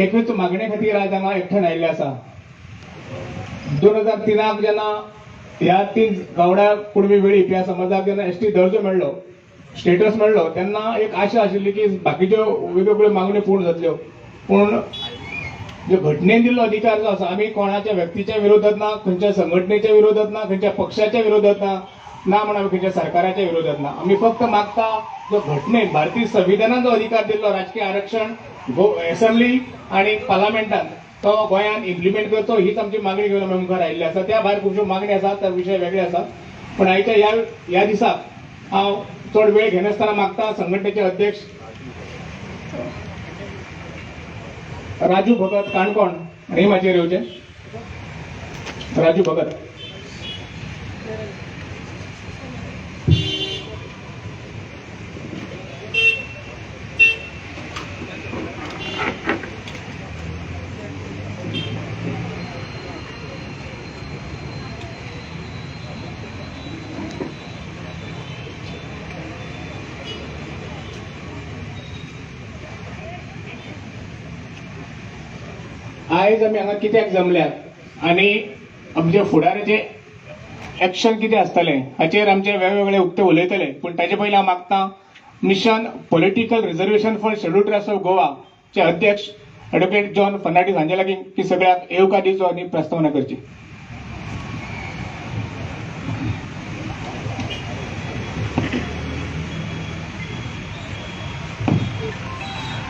एकूच मागणे खातीर आज हांगा एकठांय आयिल्ले आसा. 2003 जेन्ना ह्या 3 गावड्या कुणबी वेळीप ह्या समाजाक जेन्ना एसटी दर्जो मेळ्ळो, स्टेटस मेळ्ळो, तेन्ना एक आशा आशिल्ली की बाकीच्यो वेगवेगळ्यो मागण्यो पूर्ण जातल्यो. पूण जो घटनेन दिल्लो अधिकार जो आसा, आमी कोणाच्या व्यक्तीच्या विरोधात ना, खंयच्या संघटनेच्या विरोधात ना, खंयच्या पक्षाच्या विरोधात ना म्हणून खंयच्या सरकाराच्या विरोधात ना. आमी फक्त मागता जो घटनेन भारतीय संविधानान जो अधिकार दिल्लो राजकीय आरक्षण असेंब्ली आणि पार्लमेंटान तो गोंयान इम्प्लिमेंट करचो, हीच आमची मागणी घेवन आमी मुखार आयिल्ले आसा. त्या भायर खुबश्यो मागणी आसात, त्या विशय वेगळे आसात. पण आयच्या ह्या दिसाक हांव चड वेळ घेनासतना मागता संघटनेचे अध्यक्ष राजू भगत काणकोण हे माचयेर येवचे. राजू भगत. आयज आमी हांगा कित्याक जमल्यात आनी आमचे फुडाराचे एक्शन कितें आसतलें हाचेर आमचे वेगवेगळे उक्ते उलयतले. पूण ताचे पयलीं हांव मागतां mission political reservation for scheduled tribes of Goa चे अध्यक्ष ॲडव्होकेट जॉन फर्नांडीस हांचे लागीं की सगळ्याक येवकार दिवचो आनी प्रस्तावना करची.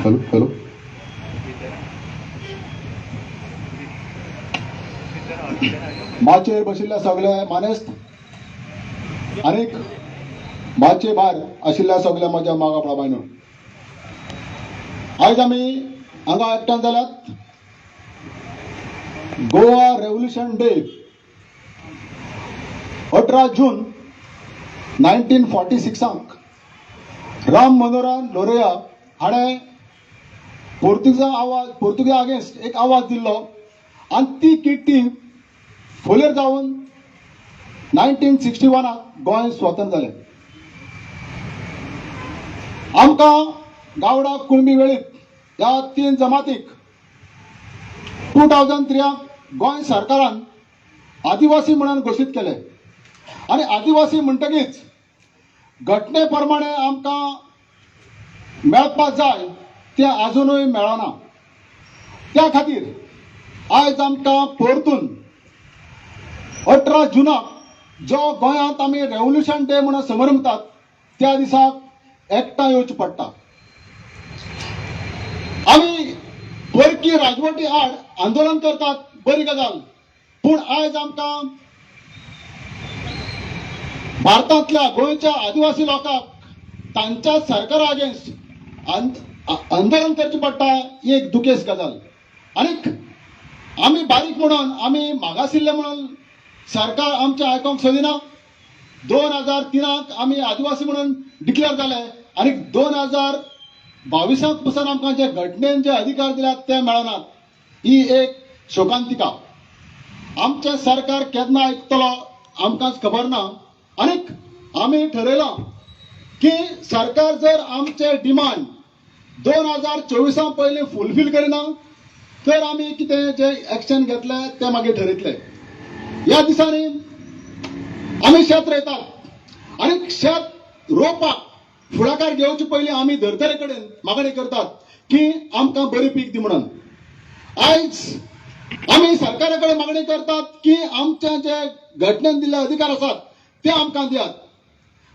हॅलो. माचयेर बशिल्ल्या सगळे मानेस्त आनीक माचये भायर आशिल्ल्या सगळ्या म्हज्या मागा बायनो, आयज आमी हांगा एकठांय जाल्यात गोवा रेव्होल्युशन डे 18 जून 1946 राम मनोहर लोहिया हाणें पोर्तुगीज अगेन्स्ट एक आवाज दिल्लो आनी ती किट्टी फुलेर जावन 1961 गोंय स्वतंत्र जालें. आमकां गावडा कुणबी वेळीप ह्या 3 जमातीक 2003 गोंय सरकारान आदिवासी म्हणून घोशीत केले. आनी आदिवासी म्हणटकीच घटने प्रमाणे आमकां मेळपाक जाय तें आजुनूय मेळना. त्या खातीर आयज आमकां परतून 18 जुनाक जो गोंयांत आमी रेव्होल्युशन डे म्हणून समरंभतात त्या दिसाक एकठांय येवचें पडटा. आमी परकी राजवटी आड आंदोलन करतात, बरी गजाल. पूण आयज आमकां भारतांतल्या गोंयच्या आदिवासी लोकांक तांच्या सरकारा अगेन्स्ट आंदोलन करचें पडटा, ही एक दुखेस्त गजाल. आनीक आमी बारीक म्हणून आमी मागासिल्ले म्हणून सरकार आमचे आयकोंक सोदिना. 2003 आमी आदिवासी म्हणून डिक्लेअर जाले आनी 2022 पासून आमकां जे घटनेन जे अधिकार दिल्यात ते मेळनात. ही एक शोकांतिका. आमचे सरकार केन्ना आयकतलो आमकांच खबर ना. आनीक आमी ठरयलां की सरकार जर आमचे डिमांड 2024 पयलीं फुलफील करिना तर आमी कितें जे एक्शन घेतले ते मागीर ठरयतले. ह्या दिसांनी आमी शेत रोयतात आनी शेत रोवपाक फुडाकार घेवचे पयलीं आमी धर्तरे कडेन मागणी करतात की आमकां बरी पीक दी म्हणून. आयज आमी सरकारा कडेन मागणी करतात की आमचे जे घटनेन दिल्ले अधिकार आसात ते आमकां दियात.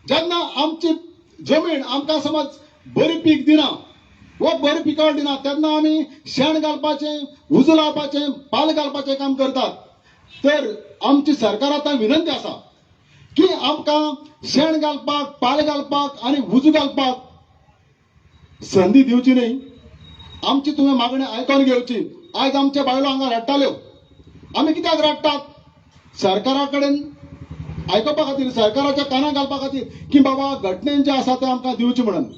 जेन्ना आमची जमीन आमकां समज बरी पीक दिना वा बरी पिकावळ दिना तेन्ना आमी शेण घालपाचें, उजो लावपाचें, पाल घालपाचें काम करतात. तर आमची सरकारांत विनंती आसा की आमकां शेण घालपाक, पाल घालपाक आनी उजो घालपाक संदी दिवची न्ही. आमची तुवें मागणी आयकोन घेवची. आयज आमचे बायलो हांगा रडटाल्यो. आमी कित्याक रडटात? सरकारा कडेन आयकोपा खातीर, सरकाराच्या कानाक घालपा खातीर की बाबा घटनेन जे आसा ते आमकां दिवचे म्हणून.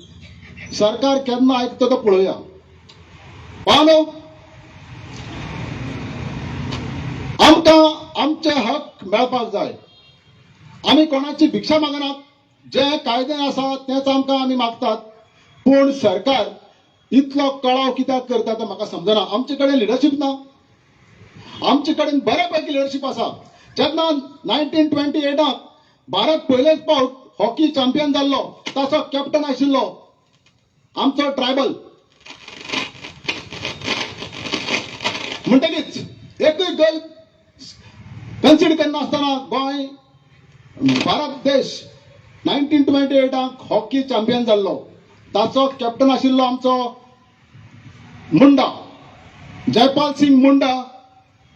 सरकार केन्ना आयकता तो पळोवया. पावलो आमकां आमचे हक मेळपाक जाय. आमी कोणाची भिक्षा मागनात. जे कायदे आसा तेच आमकां आमी मागतात. पूण सरकार इतलो कळाव कित्याक करता तें म्हाका समजना. आमचे कडेन लिडरशीप ना. आमचे कडेन बऱ्यापैकी लिडरशीप आसा. जेन्ना 1928 भारत पयलेच फावट हॉकी चॅम्पियन जाल्लो ताचो कॅप्टन आशिल्लो आमचो ट्रायबल. म्हणटकीच एकूय गल कन्सिडर करनासतना गोंय भारत देश 1928 हॉकी चॅम्पियन जाल्लो ताचो कॅप्टन आशिल्लो आमचो मुंडा, जयपाल सिंग मुंडा.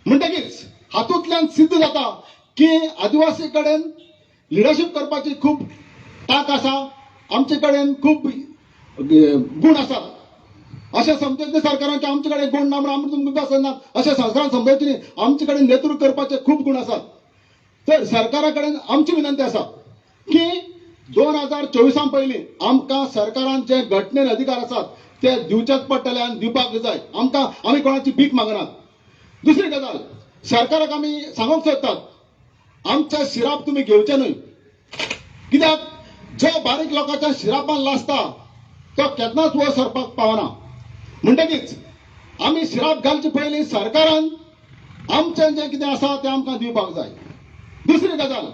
म्हणटकीच हातूंतल्यान सिद्ध जाता की आदिवासी कडेन लिडरशीप करपाची खूब तांक आसा. आमचे कडेन खूब गुण आसात. अशें समजचे सरकारान की आमचे कडेन गुण ना म्हणून आमी तुमकां आसनात अशें सरकारान समजचे न्ही. आमचे कडेन नेतृत्व करपाचे खूब गुण आसात. तर सरकारा कडेन आमची विनंती आसा की 2024 पयलीं आमकां सरकारान जे घटनेन अधिकार आसात ते दिवचेच पडटले आनी दिवपाक जाय. आमी कोणाची भीक मागनात. दुसरी गजाल सरकाराक आमी सांगूंक सोदतात आमचे शिराप तुमी घेवचे न्हय. कित्याक जो बारीक लोकांच्या शिरापान लासता तो केन्नाच वयर सरपाक पावना. म्हणटकीच आमी शिराप घालचे पयलीं सरकारान आमचें जें कितें आसा तें आमकां दिवपाक जाय. दुसरी गजाल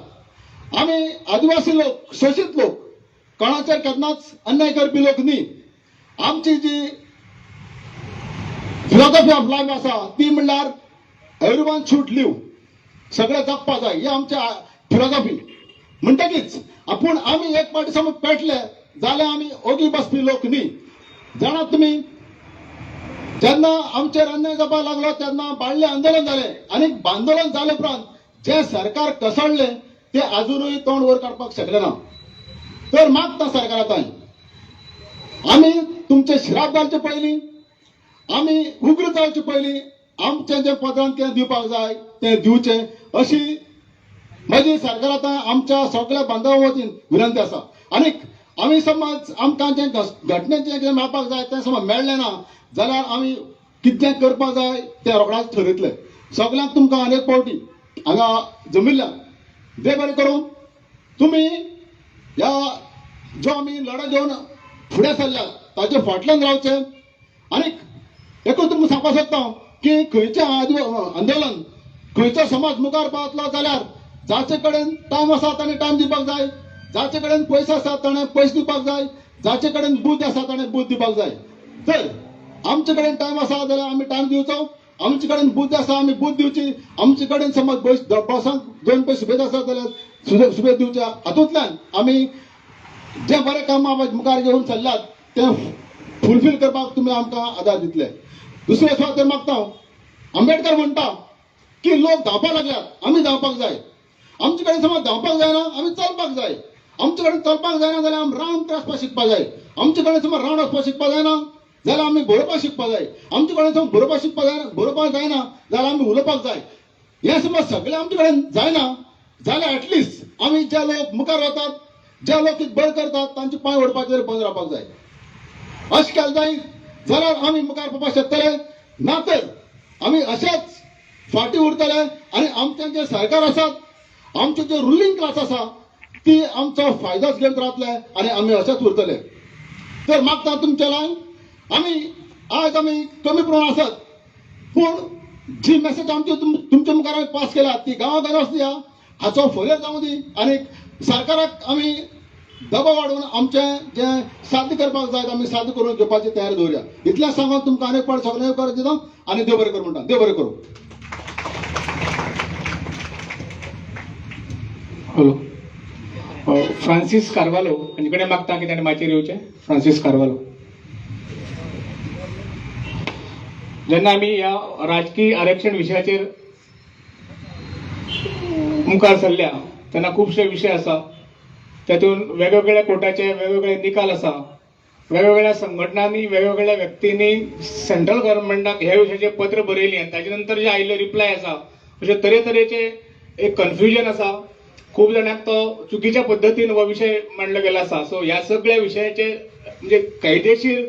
आमी आदिवासी लोक, शोषित लोक, कोणाचेर केन्नाच अन्याय करपी लोक न्ही. आमची जी फिलॉसॉफी ऑफ लायफ आसा ती म्हणल्यार एव्हरीवन शूड लिव्ह, सगळे जगपाक जाय, ही आमची फिलॉसॉफी. म्हणटकीच आपूण आमी एक फावटी समज पेटले जाल्यार आमी ओगी बसपी लोक न्ही. जाणात तुमी जेन्ना आमचेर अन्याय जावपाक लागलो तेन्ना बाळ्ळे आंदोलन जालें आनी आंदोलन जाले उपरांत जे सरकार कसळले ते अजूनही तोंड वर काडपाक शकले ना. तर मागता सरकारांताय आमी तुमचे शिराप घालचे पयलीं, आमी उग्र जावचे पयलीं आमचें जें पदान तें दिवपाक जाय तें दिवचें अशी म्हजी सरकारांताय आमच्या सगळ्या बांधवां वतीन विनंती आसा. आनीक आमी समज आमकां जें घटनेचें कितें मेळपाक जाय तें समज मेळ्ळें ना जाल्यार आमी कितें करपाक जाय तें रोखडेंच ठरयतले. सगळ्यांक तुमकां आनीक फावटी हांगा जमिल्ल्यान देव बरें करूं. तुमी ह्या जो आमी लढो घेवन फुडें सरल्यात ताचे फाटल्यान रावचें. आनीक एकूच तुमकां सांगपाक सोदता की खंयचें आंदोलन खंयचो समाज मुखार पावतलो जाल्यार जाचे कडेन टायम आसा ताणें टायम दिवपाक जाय, जाचे कडेन पयशे आसा ताणें पयशे दिवपाक जाय, जाचे कडेन बुद्ध आसा ताणें बुद्ध दिवपाक जाय. तर आमचे कडेन टायम आसा जाल्यार आमी टायम दिवचो, आमचे कडेन बुद्ध आसा आमी बुद्ध दिवची, आमचे कडेन समज बसांक 2 पयस सुबेज आसा जाल्यार सुबेज दिवच्या. हातूंतल्यान आमी जे बरें काम मुखार घेवन चल्ल्यात तें फुलफील करपाक तुमी आमकां आदार दितले. दुसरे सुवातेर मागता आंबेडकर म्हणटा की लोक धांवपाक लागल्यात आमी धांवपाक जाय. आमचे कडेन समज धांवपाक जायना आमी चलपाक जाय. आमचे कडेन चलपाक जायना जाल्यार आमी रावन वचपाक शिकपाक जाय. आमचे कडेन समज रावन वचपाक शिकपाक जायना जाल्यार आमी बरोवपाक शिकपाक जाय. आमचे कडेन समज बरोवपाक जायना जाल्यार आमी उलोवपाक जाय. हे समज सगळें आमचे कडेन जायना जाल्यार एटलिस्ट आमी जे लोक मुखार वतात, जे लोक बळ करतात तांचे पांय ओडपाचेर बंद रावपाक जाय. अशें केलें जायत जाल्यार आमी मुखार पावपाक शकतले. ना तर आमी अशेंच फाटीं उरतले आनी आमचें जें सरकार आसात, आमचे जे रुलींग क्लास आसा ती आमचो फायदोच घेवन रावतले आनी आमी अशेंच उरतले. तर मागता तुमचे लाय आज आमी कमी प्रमाण आसात पूण जी मेसेज आमची तुमच्या मुखार पास केल्या ती गांवागांवां वचया हाचो फॉलोअप जावं दी. आनी सरकाराक आमी दबाव वाडोवन आमचें जें साध्य करपाक जाय आमी साध्य करून घेवपाची तयारी दवरया. इतलें सांगून तुमकां आनीक फावट सगळें उपकार दिता आनी देव बरें करूं म्हणटा. देव बरें करूं. हॅलो, फ्रांसीस कार्वालो हांचे कडेन मागता की ताणें माचयेर येवचें. फ्रांसीस कार्वालो. जेन्ना आमी ह्या राजकीय आरक्षण विशयाचेर मुखार सरल्या तेन्ना खुबशे विशय आसा. तातूंत वेगवेगळ्या कोर्टाचे वेगवेगळे निकाल आसा. वेगवेगळ्या संघटनांनी वेगवेगळ्या व्यक्तींनी सेंट्रल गव्हर्नमेंटाक ह्या विशयाचेर पत्र बरयलीं आनी ताजे नंतर जे आयिल्ले रिप्लाय आसा अशे तरेतरेचे एक कन्फ्युजन आसा. खूब जाणांक तो चुकीच्या पद्दतीन हो विशय मांडलो गेलो आसा. सो ह्या सगळ्या विशयाचे म्हणजे कायदेशीर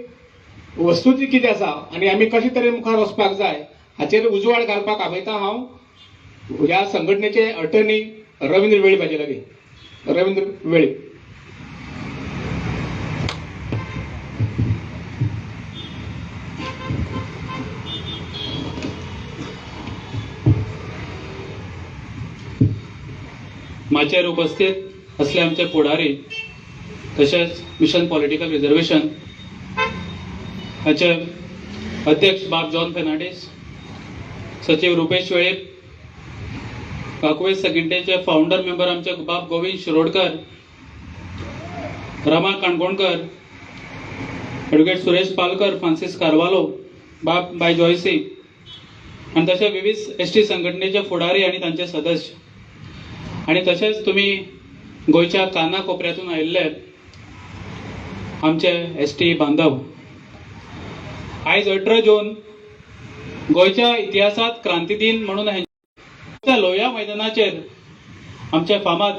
वस्तुस्थिती कितें आसा आनी आमी कशे तरेन मुखार वचपाक जाय हाचेर उजवाड घालपाक आपयता हांव या संघटनेचे अटर्नी रवींद्र वेळी पाहिजे लागे. रवींद्र वेळी. माचेर उपस्थित असले आमचे पुढारी तसेच मिशन पॉलिटिकल रिझर्वेशन हाचे अध्यक्ष बाब जॉन फेर्नांडीस, सचिव रुपेश वेळीप, काकुवे संघटनेचे फाउंडर मेंबर आमचे बाब गोविंद शिरोडकर, रमा काणकोणकर, ॲडव्होकेट सुरेश पालकर, फ्रांसिस कारवालो, बाब बाय जॉयसी आणि तसे विविध एसटी संघटनेचे फुडारी आणि तांचे सदस्य आणि तसेच तुम्ही गोयच्या काना कोपऱ्यातून आयिल्ले आमचे एसटी बांधव. आयज 18 जून गोयच्या इतिहासात क्रांती दिन म्हणून लोहिया मैदानाचेर आमचे फामाद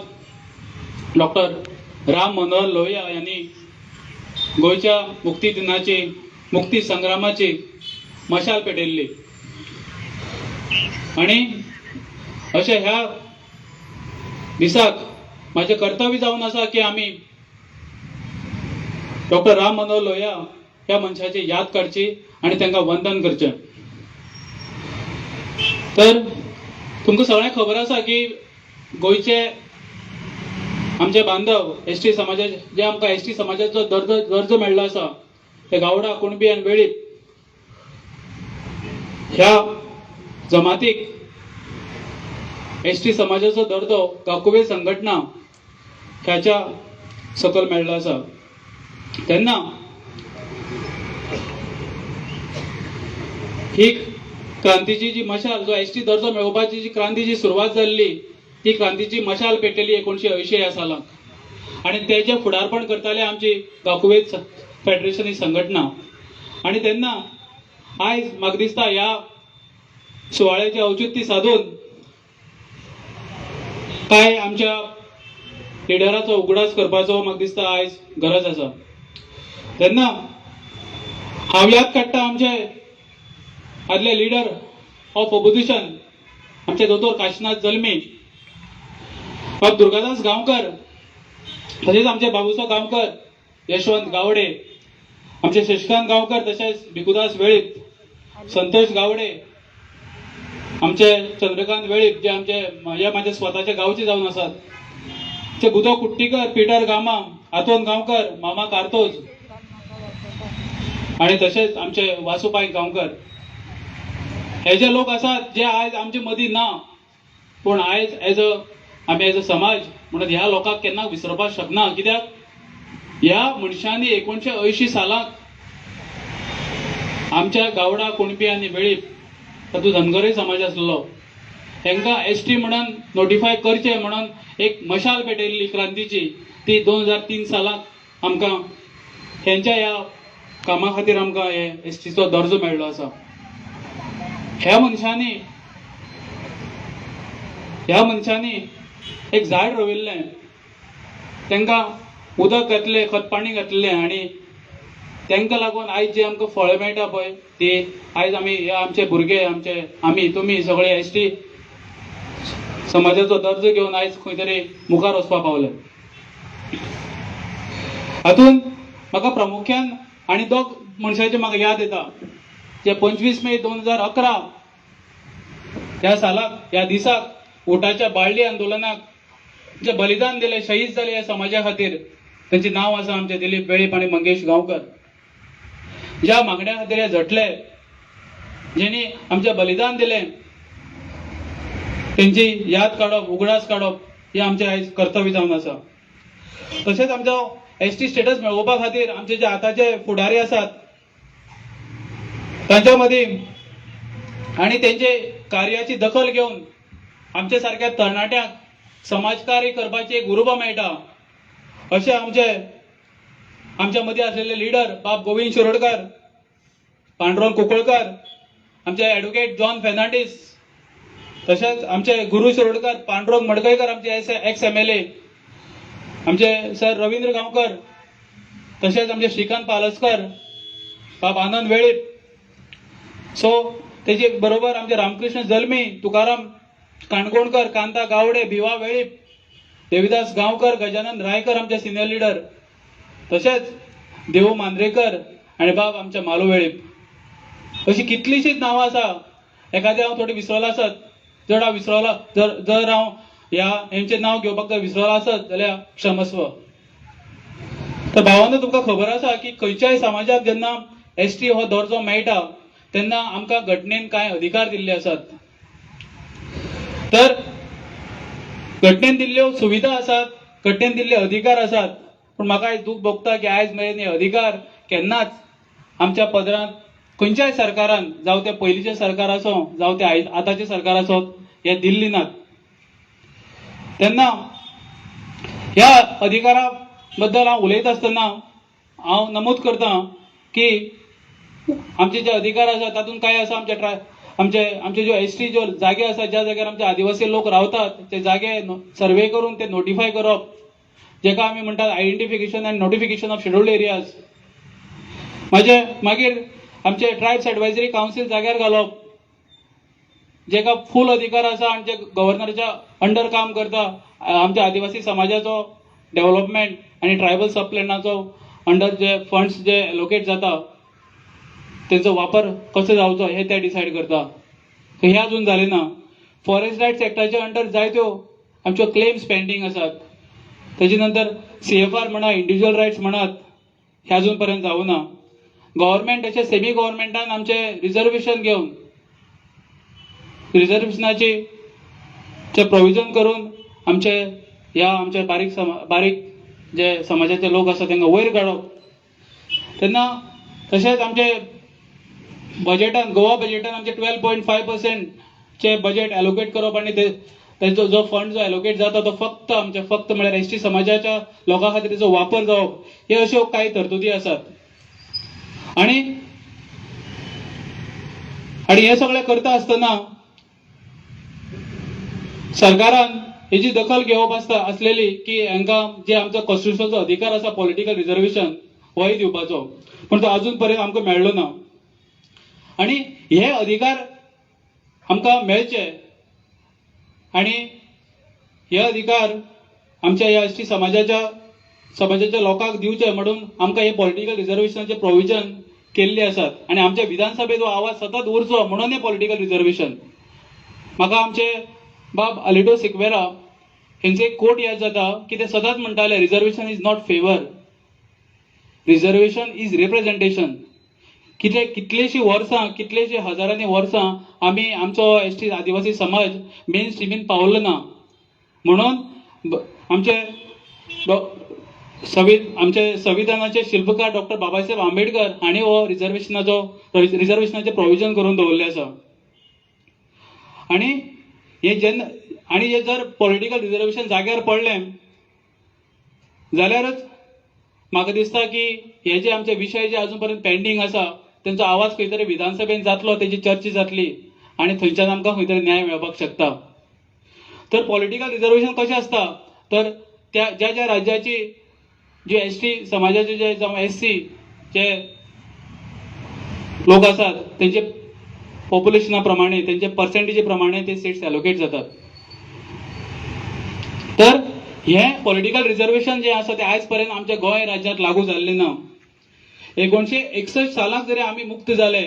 डॉक्टर राम मनोहर लोहिया यांनी गोयच्या मुक्ती दिनाची मुक्ती संग्रामाची मशाल पेटयल्ली आणि अशे ह्या दिसाक माझे कर्तव्य जावन आसा की आम्ही डॉक्टर राम मनोहर लोहिया ह्या मनशाची याद करची आणि तांकां वंदन करचें. तर तुमकां सगळ्यांक खबर आसा की गोयचे आमचे बांधव एसटी समाजाचे जे आमकां एसटी समाजाचो दर्जो मेळ्ळो आसा ते गावडा, कुणबी आनी वेळीप ह्या जमातीक एसटी समाजाचो दर्जो काकुवे संघटना ह्याच्या सकल मेळ्ळो आसा. तेन्ना ही क्रांतीची जी मशाल जो एसटी दर्जो मेळोवपाची जी क्रांतीची सुरवात जाल्ली ती क्रांतीची मशाल पेटयली 1980 ह्या सालाक आणि तेजे फुडारपण करताले आमची काकुवे फेडरेशन ही संघटना. आणि तेन्ना आयज म्हाका दिसता ह्या सुवाळ्याचे औचित्य साधून काय आमच्या लिडराचो उगडास करपाचो म्हाका दिसता आयज गरज आसा. तेन्ना हांव याद काडटा आमचे आदले लिडर ऑफ ऑपोजिशन आमचे दोतोर काशीनाथ जल्मी, बाब दुर्गादास गांवकर, तसेच आमचे बाबूसो गांवकर, यशवंत गावडे, आमचे शशिकांत गांवकर, तसेच भिकुदास वेळीप, संतोष गावडे, आमचे चंद्रकांत वेळीप जे आमचे माझ्या स्वताचे गावचे जावन आसात, आमचे गुदो कुट्टीकर, पीटर गामा, आतोन गांवकर, मामा कार्तोज आणि तसेच आमचे वासुबाई गांवकर हे जे लोक आसात जे आयज आमचे मदीं ना पूण आयज आमी एज अ समाज म्हणून ह्या लोकांक केन्ना विसरपाक शकना. कित्याक ह्या मनशांनी 1980 सालाक आमच्या गावडा, कुणबी आनी वेळीप तातूंत धनगरी समाज आसलो हेंकां एसटी म्हणून नोटिफाय करचे म्हणून एक मशाल पेटयल्ली क्रांतीची ती 2003 सालाक आमकां हेंच्या ह्या कामा खातीर आमकां हे एसटीचो दर्जो मेळ्ळो आसा. ह्या मनशांनी एक झाड रोविल्लें, तांकां उदक घातलें, खतपाणी घातलें आणि तांकां लागून आयज जी आमकां फळां मेळटा पळय ती आयज आमी हे आमचे भुरगे आमी तुमी सगळे एसटी समाजाचो दर्जो घेवन आयज खंय तरी मुखार वचपाक पावले. हातूंत म्हाका प्रामुख्यान आनी दोग मनशांचे म्हाका याद येता जे 25 मे 2011 ह्या सालाक ह्या दिसाक उटाच्या बाळली आंदोलनाक जे बलिदान दिले, शहीद जाले ह्या समाजा खातीर त्यांचे नाव आसा आमचे दिलीप वेळीप आणि मंगेश गांवकर. ज्या मागण्या खातीर हे झटले, जेणी आमचे बलिदान दिले त्यांची याद काडप, उगडास काडप हे आमचे आयज कर्तव्य जावन आसा. तशेंच आमचो एसटी स्टेटस मेळोवपा खातीर आमचे जे आतांचे फुडारी आसात तांच्या मदीं आणि त्यांचे कार्याची दखल घेवन आमचे सारख्या तरणाट्यांक समाजकार्य करपाची एक उर्बा मेळटा अशें आमच्या मदीं आसलेले लिडर बाब गोविंद शिरोडकर, पांडुरंग कुंकळकर, आमचे ॲडव्होकेट जॉन फेर्नांडीस, तशेंच आमचे गुरू शिरोडकर, पांडुरंग मडकयकर आमचे एक्स MLA, आमचे सर रवींद्र गांवकर, तशेंच आमचे श्रीकांत पालसकर, बाब आनंद वेळीप. सो तेजे बरोबर आमचे रामकृष्ण जल्मी, तुकाराम काणकोणकर, कांता गावडे, भिवा वेळीप, देविदास गांवकर, गजानन रायकर आमचे सिनियर लिडर, तशेंच देवू मांद्रेकर आणि बाब आमचे मालो वेळीप. अशी कितलीशीच नांवां आसा. एखादी हांव थोडी विसरलो आसत, जर हांव विसरलो जर हांव हेंचे नांव घेवपाक जर विसरलो आसत जाल्यार क्षमस्व. तर भावांनो, तुमकां खबर आसा की खंयच्याय समाजाक जेन्ना एसटी हो दर्जो मेळटा तेन्ना आमकां घटनेन कांय अधिकार दिल्ले आसात. तर घटनेन दिल्ल्यो सुविधा आसात, घटनेन दिल्ले अधिकार आसात, पूण म्हाका दूख भोगता की आयज मेरेन हे अधिकार केन्नाच आमच्या पदरांत खंयच्याय सरकारान, जावं ते पयलींचे सरकार आसूं जावं ते आतांचे सरकार आसूं, हे दिल्ली नात. तेन्ना ह्या अधिकारा बद्दल हांव उलयत आसतना हांव नमूद करतां की आमचे जे अधिकार आसा तातूंत काय आसा आमचे ज्यो एसटी ज्यो जागे आसा, ज्या जाग्यार आमचे आदिवासी लोक रावतात, ते जागे सर्वे करून ते नोटिफाय करप, जेका आमी म्हणटात identification and notification of scheduled areas. मागीर आमचे ट्रायब्स एडवायझरी कावन्सील जाग्यार घालप, जेका फूल अधिकार आसा आनी जे गव्हर्नराच्या अंडर काम करता. आमच्या आदिवासी समाजाचो डेव्हलपमेंट आनी ट्रायबल सब प्लॅनाचो अंडर जे फंड्स जे एलोकेट जाता तेंचो वापर कसो जावचो हे ते डिसायड करता. हे अजून जालें ना. फॉरेस्ट रायट्स एक्टाच्या अंडर जायत्यो आमच्यो क्लेम्स पेंडींग आसात. तेजे नंतर CFR म्हणा, इंडिव्हिज्युअल रायट्स म्हणत, हे अजून पर्यंत जावं ना. गव्हर्नमेंट अशें सेमी गव्हर्नमेंटान आमचे रिजर्वेशन घेवन रिजर्वेशनाची प्रोविजन करून आमचे बारीक जे समाजाचे लोक आसा तांकां वयर काडप. तेन्ना तशेंच आमचे बजेटान, गोवा बजेटान आमचे 12.5% चे बजेट एलोकेट करप आनी तेचो जो फंड जो एलोकेट जाता तो फक्त म्हळ्यार एसटी समाजाच्या लोकां खातीर तेचो वापर जावप, हे अश्यो कांय तरतुदी आसात. आणि हे सगळें करता आसतना सरकारान हेची दखल घेवप आसलेली की हांकां जे आमचो कॉन्स्टिट्युशनचो अधिकार आसा पॉलिटिकल रिजर्वेशन होय दिवपाचो, पूण तो अजून पर्यंत आमकां मेळ्ळो ना. आणि हे अधिकार आमकां मेळचे आणि हे अधिकार आमच्या ह्या एसटी समाजाच्या लोकांक दिवचे म्हणून आमकां हे पॉलिटिकल रिजर्वेशनाचे प्रोविजन केल्ले आसात. आणि आमच्या विधानसभेत हो आवाज सतत उरचो म्हणून हे पॉलिटिकल रिजर्वेशन. म्हाका आमचे बाब अलिडो सिक्वेरा हेंचे एक कोट याद जाता की ते सदांच म्हणटाले, reservation is not favour, reservation is representation. कितलीशीं वर्सां, कितलेशे हजारांनी वर्सां आमी आमचो एसटी आदिवासी समाज मेन स्ट्रिमीन पावल्लो ना. म्हणून आमचे संविधानाचे शिल्पकार डॉक्टर बाबासाहेब आंबेडकर हांणी हो रिजर्वेशनाचे प्रोविजन करून दवरले आसा. आणि हे जर पॉलिटिकल रिजर्वेशन जाग्यार पडलें जाल्यारच म्हाका दिसता की हे जे आमचे विशय जे अजून पर्यंत पेंडींग आसा तेंचो आवाज खंय तरी विधानसभेन जातलो, तेजी चर्चा जातली आणि थंयच्यान आमकां खंय तरी न्याय मेळपाक शकता. तर पॉलिटिकल रिजर्वेशन कशें आसता तर ज्या राज्याची जे एसटी समाजाचे जे जावं SC जे लोक आसात तेंचे पॉप्युलेशना प्रमाणे, तेंचे पर्सेंटेजी प्रमाणे ते सीट्स एलोकेट जातात. तर हे पॉलिटिकल रिजर्वेशन जे आसा ते आयज पर्यंत आमच्या गोंय राज्यांत लागू जाल्ले ना. 1961 सालाक जरी आमी मुक्त जाले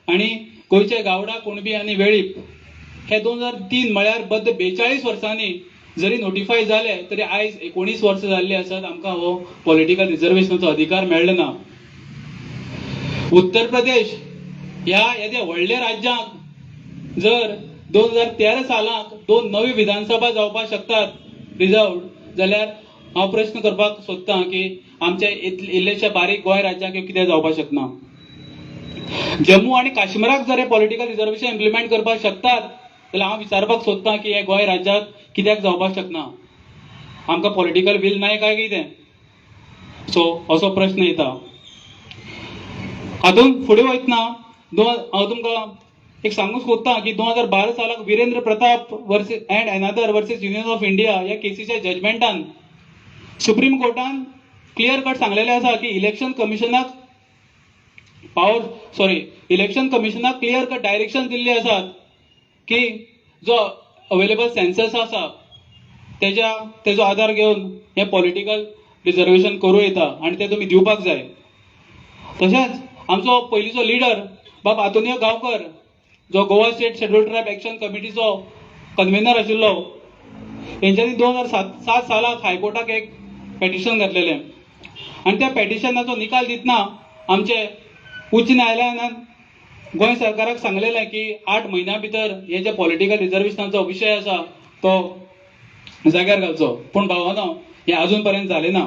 आणि गोंयचे गावडा, कुणबी आनी वेळीप हे 2003 म्हळ्यार बद्द 42 वर्सांनी जरी नोटिफाय जाले तरी आयज 19 वर्सां जाल्ली आसात आमकां हो पॉलिटिकल रिजर्वेशनाचो अधिकार मेळ्ळो ना. उत्तर प्रदेश ह्या येद्या व्हडल्या राज्यांक जर 2013 सालाक 2 नवी विधानसभा जावपाक शकतात रिजर्वड, जाल्यार हांव प्रश्न करपाक सोदतां की आमच्या इल्लेशा बारीक गोंय राज्यांक कितें जावपाक शकना. जम्मू आनी काश्मीराक जर हे पॉलिटिकल रिजर्वेशन इम्प्लिमेंट करपाक शकतात जाल्यार हांव विचारपाक सोदतां की हे गोंय राज्यांत कित्याक जावपाक शकना. आमकां पॉलिटिकल वील नाय काय कितें? सो असो प्रश्न येता. हातून फुडें वयतना हांव तुमकां एक सांगूंक सोदतां की 2012 सालाक Virendra Pratap and another versus union of India ह्या केसीच्या जजमेंटान सुप्रीम कोर्टान क्लियर कट सांगलेलें आसा की इलेक्शन कमिशनाक क्लियर कट डायरेक्शन दिल्ली आसात की जो अवेलेबल सेन्सस आसा तेजो आधार घेवन हे पॉलिटिकल रिजर्वेशन करूं येता आनी ते तुमी दिवपाक जाय. तशेंच आमचो पयलींचो लिडर बाब आंतोनियो गांवकर जो Goa state scheduled tribe action कमिटीचो कन्व्हेनर आशिल्लो, हेंच्यांनी 2007 सालाक हायकोर्टाक एक पेटिशन घातलेलें आनी त्या पेटिशनाचो निकाल दितना आमचे उच्च न्यायालयान गोंय सरकाराक सांगलेलें की 8 म्हयन्या भितर हे जे पॉलिटिकल रिजर्वेशनाचो विशय आसा तो जाग्यार घालचो. पूण भावानो हे अजून पर्यंत जालें ना.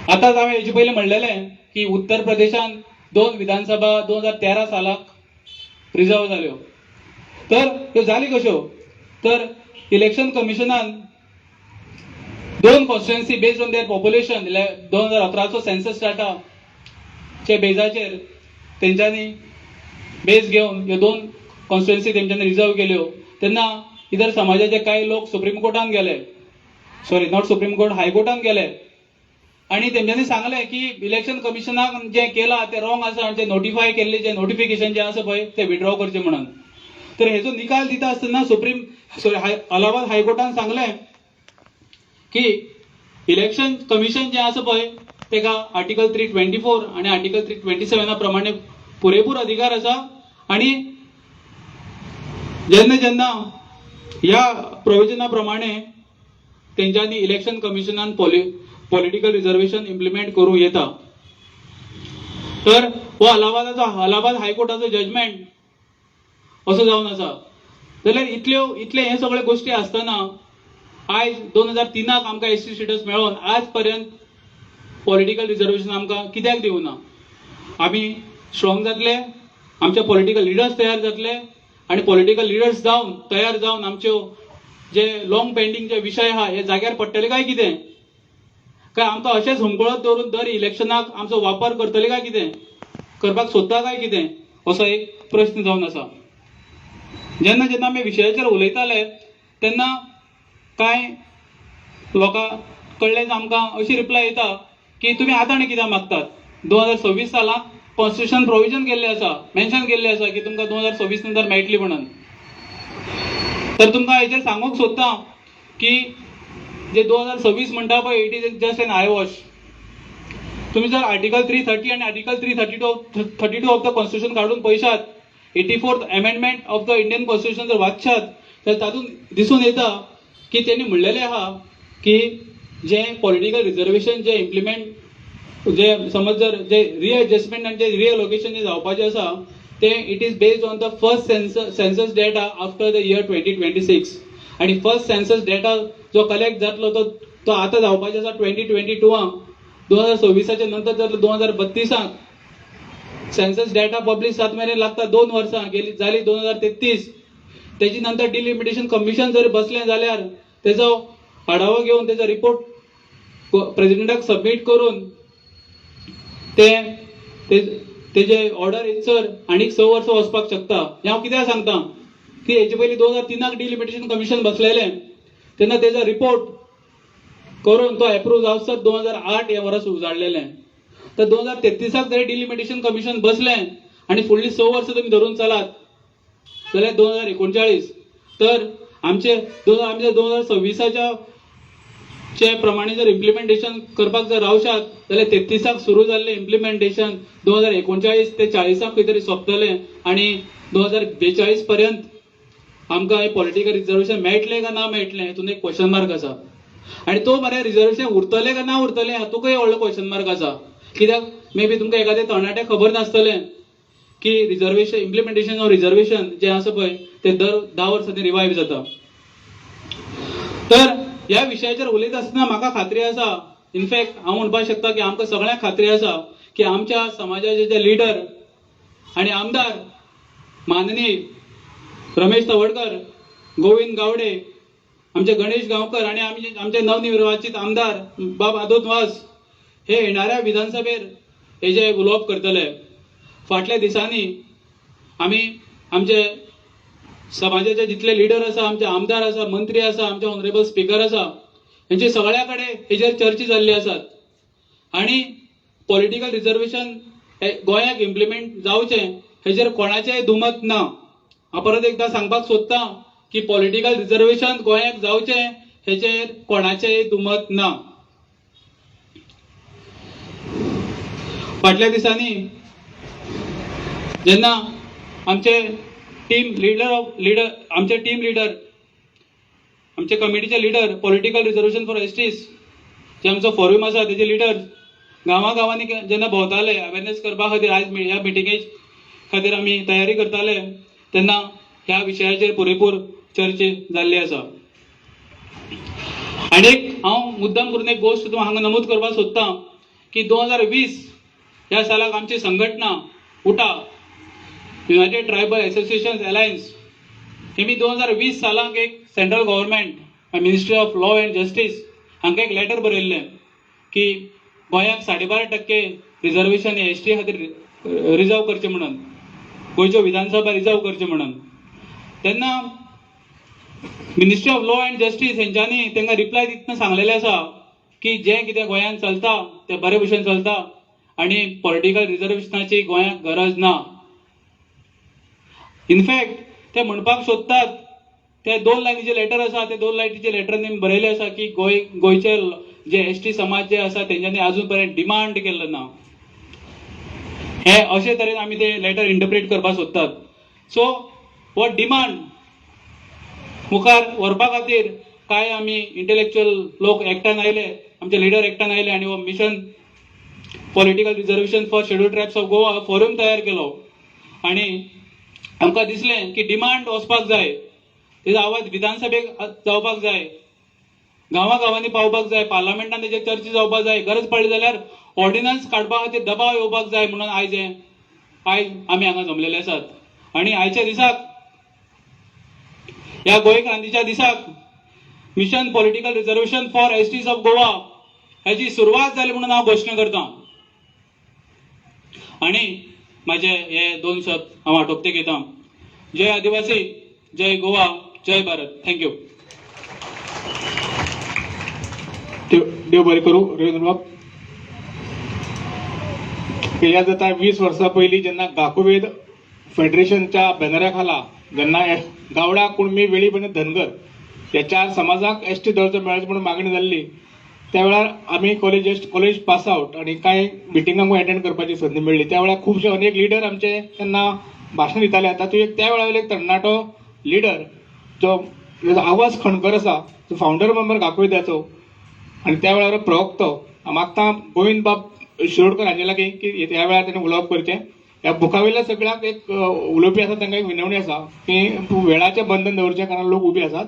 आतांच हांवें हेचे पयलीं म्हणलेलें की उत्तर प्रदेशान 2 विधानसभा 2013 सालाक रिजर्व जाल्यो. तर ह्यो जाली कश्यो? तर इलेक्शन कमिशनान 2 constituency based on their population 2011चो सेन्सस डाटा चे बेजाचेर तेंच्यांनी बेस घेवन ह्यो 2 कॉन्स्टिट्युएन्सी तेंच्यांनी रिजर्व केल्यो. तेन्ना इतर समाजाचे काही लोक सुप्रीम कोर्टान गेले, सॉरी नॉट सुप्रीम कोर्ट, हायकोर्टान गेले आणि तेंच्यांनी सांगले की इलेक्शन कमिशनाक जे केला ते रॉंग आसा आणि जे नोटिफाय केल्ले जे नोटिफिकेशन जे आसा पळय ते विड्रॉ करचे म्हणून. तर हेजो निकाल दिता आसतना अलाहाबाद हायकोर्टान सांगले की इलेक्शन कमिशन जे आसा पळय तेका आर्टिकल 324 आणि आर्टिकल 327 प्रमाणे पुरेपूर अधिकार आसा आणि जेन्ना ह्या प्रोविजना प्रमाणे तेंच्यांनी इलेक्शन कमिशनान पॉलिटिकल रिजर्वेशन इम्प्लिमेंट करूं येता. तर हो अलाहाबाद हायकोर्टाचो जजमेंट असो जावन आसा. जाल्यार इतले हे सगळे गोष्टी आसतना आयज 2003 आमकां एसटी स्टेटस मेळोन आज पर्यंत पॉलिटिकल रिजर्वेशन आमकां कित्याक दिवना? आमी स्ट्रॉंग जातले, आमचे पॉलिटिकल लिडर्स तयार जातले आणि पॉलिटिकल लिडर्स तयार जावन आमच्यो जे लॉंग पेंडिंग जे विशय आहा हे जाग्यार पडटले काय कितें? काय आमकां अशेंच हुमकळत दवरून दर इलेक्शनाक आमचो वापर करतले काय कितें? करपाक सोदता काय कितें? असो एक प्रश्न जावन आसा. जेन्ना आमी विशयाचेर उलयताले तेन्ना कांय लोकां कडल्यान आमकां अशी रिप्लाय येता की तुमी आतां कित्याक मागतात? 2026 सालाक कॉन्स्टिट्युशन प्रोविजन केल्ले आसा, मेन्शन केल्ले आसा की तुमकां 2026 नंतर मेळटली म्हणून. तर तुमकां हेचेर सांगूंक सोदता की जे 2026 म्हणटा पळय it is just an eyewash. तुम्ही जर आर्टिकल 330 आणि आर्टिकल 332 ऑफ द कॉन्स्टिट्युशन काढून पळयशात, 84th amendment of the Indian constitution जर वाचशात तर तातूंत दिसून येता की त्यांनी म्हणलेले आहा की जे पॉलिटिकल रिजर्वेशन जे इम्प्लिमेंट जे समज जर जे रिएडजस्टमेंट आणि जे रिअलोकेशन जे जावपाचे आसा ते it is based on the first census data after the year 2026 आणि फर्स्ट सेन्सस डेटा जो कलेक्ट जातलो तो आता जावपाचे आसा 2022 2026 नंतर जर 2032 सेन्सस डेटा पब्लिश जात मेरेन लागता 2 वर्सां गेली जाली 2033. तेजी नंतर डिलिमिटेशन कमिशन जर बसलें जाल्यार तेजो आढावो घेवन तेजो रिपोर्ट प्रेसिडेंटाक सबमिट करून तेजे ऑर्डर इन्सर आनीक 6 वर्सां वचपाक शकता. हांव कित्याक सांगता की हेचे पयलीं 2003 डिलिमिटेशन कमिशन बसलेलें तेन्ना तेजो रिपोर्ट करून तो एप्रूव जावसर 2008 हे वर्स उजाडलेलें. तर 2033 जरी डिलिमिटेशन कमिशन बसलें आनी फुडलीं 6 वर्सां तुमी धरून चलात जाल्यार 2039 तर आमचे 2026 चे प्रमाणे जर इम्प्लिमेंटेशन करपाक जर रावशात जाल्यार 33 सुरू जाल्लें इम्प्लिमेंटेशन 2039 ते 40 खंय तरी सोंपतलें आणि 2042 पर्यंत आमकां हे पॉलिटिकल रिजर्वेशन मेळटलें काय ना मेळटलें हेतून एक क्वेश्चन मार्क आसा. आणि तो मरे रिजर्वेशन उरतलें काय ना उरतलें हातूंकय व्हडलो क्वेश्चन मार्क आसा. कित्याक मे बी तुमकां एखादें तरणाटें खबर नासतलें की रिजर्वेशन इम्प्लिमेंटेशन ऑफ रिजर्वेशन जे आसा पळय ते दर 10 वर्सांनी रिवायव जाता. तर ह्या विशयाचेर उलयत आसतना म्हाका खात्री आसा, इनफॅक्ट हांव म्हणपाक शकता की आमकां सगळ्यांक खात्री आसा की आमच्या समाजाचे जे लिडर आणि आमदार माननीय रमेश तवडकर, गोविंद गावडे, आमचे गणेश गांवकर आणि आमचे नवनिर्वाचित आमदार बाब आदोदवास हे येणाऱ्या विधानसभेर हेजे उलोवप करतले. फाटल्या दिसांनी आमी आमचे समाजाचे जितले लिडर आसा, आमचे आमदार आसा, मंत्री आसा, आमचे ऑनरेबल स्पीकर आसा हेंची सगळ्या कडेन हेजेर चर्चा जाल्ली आसात. आणि पॉलिटिकल रिजर्वेशन गोंयाक इम्प्लिमेंट जावचें हेजेर कोणाचेय दुमत ना. हांव परत एकदा सांगपाक सोदतां की पॉलिटिकल रिझर्वेशन गोंयाक जावचे हेचेर कोणाचेय दुमत ना. फाटल्या दिसांनी जेन्ना आमचे टीम लिडर आमचे कमिटीचे leader political reservation for STs जे आमचो फॉरम आसा तेजे लिडर गांवांनी जेन्ना भोंवताले अवेरनेस करपा खातीर आयज ह्या मिटिंगे खातीर आमी तयारी करताले तेन्ना ह्या विशयाचेर पुरेपूर चर्चा जाल्ली आसा. आनी हांव मुद्दाम करून एक गोश्ट हांगा नमूद करपाक सोदतां की 2020 ह्या सालाक आमची संघटना उटा युनायटेड ट्रायबल एसोसिएशन अलायन्स हेमी 2020 सालाक एक central government ministry of law and justice हांकां एक लेटर बरयल्लें की गोंयाक 12.5% रिझर्वेशन एसटी खातीर रिजर्व करचें म्हणून गोंयच्यो विधानसभा रिजर्व करचे म्हणून. तेन्ना ministry of law and justice हेंच्यांनी तांकां रिप्लाय दितना सांगलेलें आसा की जें कितें गोंयांत चलता तें बरे भशेन चलता आनी पॉलिटिकल रिझर्वेशनाची गोंयाक गरज ना. इनफॅक्ट ते म्हणपाक सोदतात ते 2 लायनीचे लेटर आसा ते 2 लायनीचे लेटरांनी बरयलें आसा की गोंयचे जे एसटी समाज जे आसा तेंच्यांनी अजून पर्यंत डिमांड केल्लो ना. हे अशे तरेन आमी ते लेटर इंटरप्रेट करपाक सोदतात. सो हो डिमांड मुखार व्हरपा खातीर कांय आमी इंटेलेक्च्युअल लोक एकठांय आयले, आमचे लिडर एकठांय आयले आनी हो mission political reservation for scheduled tribes of Goa forum तयार केलो. आनी आमकां दिसलें की डिमांड वचपाक जाय, तेजो आवाज विधानसभेक जावपाक जाय, गांवांनी पावपाक जाय, पार्लमेंटान तेजेर चर्चा जावपाक जाय, गरज पडली जाल्यार ऑर्डिनन्स काडपा खातीर दबाव येवपाक जाय म्हणून आयज आमी हांगा जमलेले आसात. आनी आयच्या दिसाक ह्या गोंय क्रांतीच्या दिसाक mission political reservation for STs of Goa हेची सुरवात जाली म्हणून हांव घोशणा करतां. आनी म्हाजे हे 2 शब्द हांव आटोपते घेतां. जय आदिवासी, जय गोवा, जय भारत. थँक्यू. देव बरें करूं. रवींद्र बाब याद जाता 20 वर्सां पयलीं जेन्ना गाकुवेद फेडरेशनच्या बॅनरा खाला जेन्ना गावडा कुणबी वेळीप आनी धनगर ह्या 4 समाजाक एसटी दर्जो मेळचो म्हणून मागणी जाल्ली त्या वेळार आमी कॉलेज पास आउट आनी कांय मिटिंगांक अटेंड करपाची संदी मेळ्ळी. त्या वेळार खुबशे अनेक लिडर आमचे तेन्ना भाशण दिताले. तातूंत एक त्या वेळार एक तरणाटो लिडर जो आवाज खणकर आसा जो फावंडर मेंबर गाकुवेदाचो आनी त्या वेळार प्रवक्तो मागता गोविंद बाब शिरोडकर हांचे लागीं की ह्या वेळार ताणें उलोवप करचें. ह्या बुकावयल्या सगळ्याक एक उलोवपी आसा तांकां एक विनवणी आसा की वेळाचें बंधन दवरचें कारण लोक उबे आसात.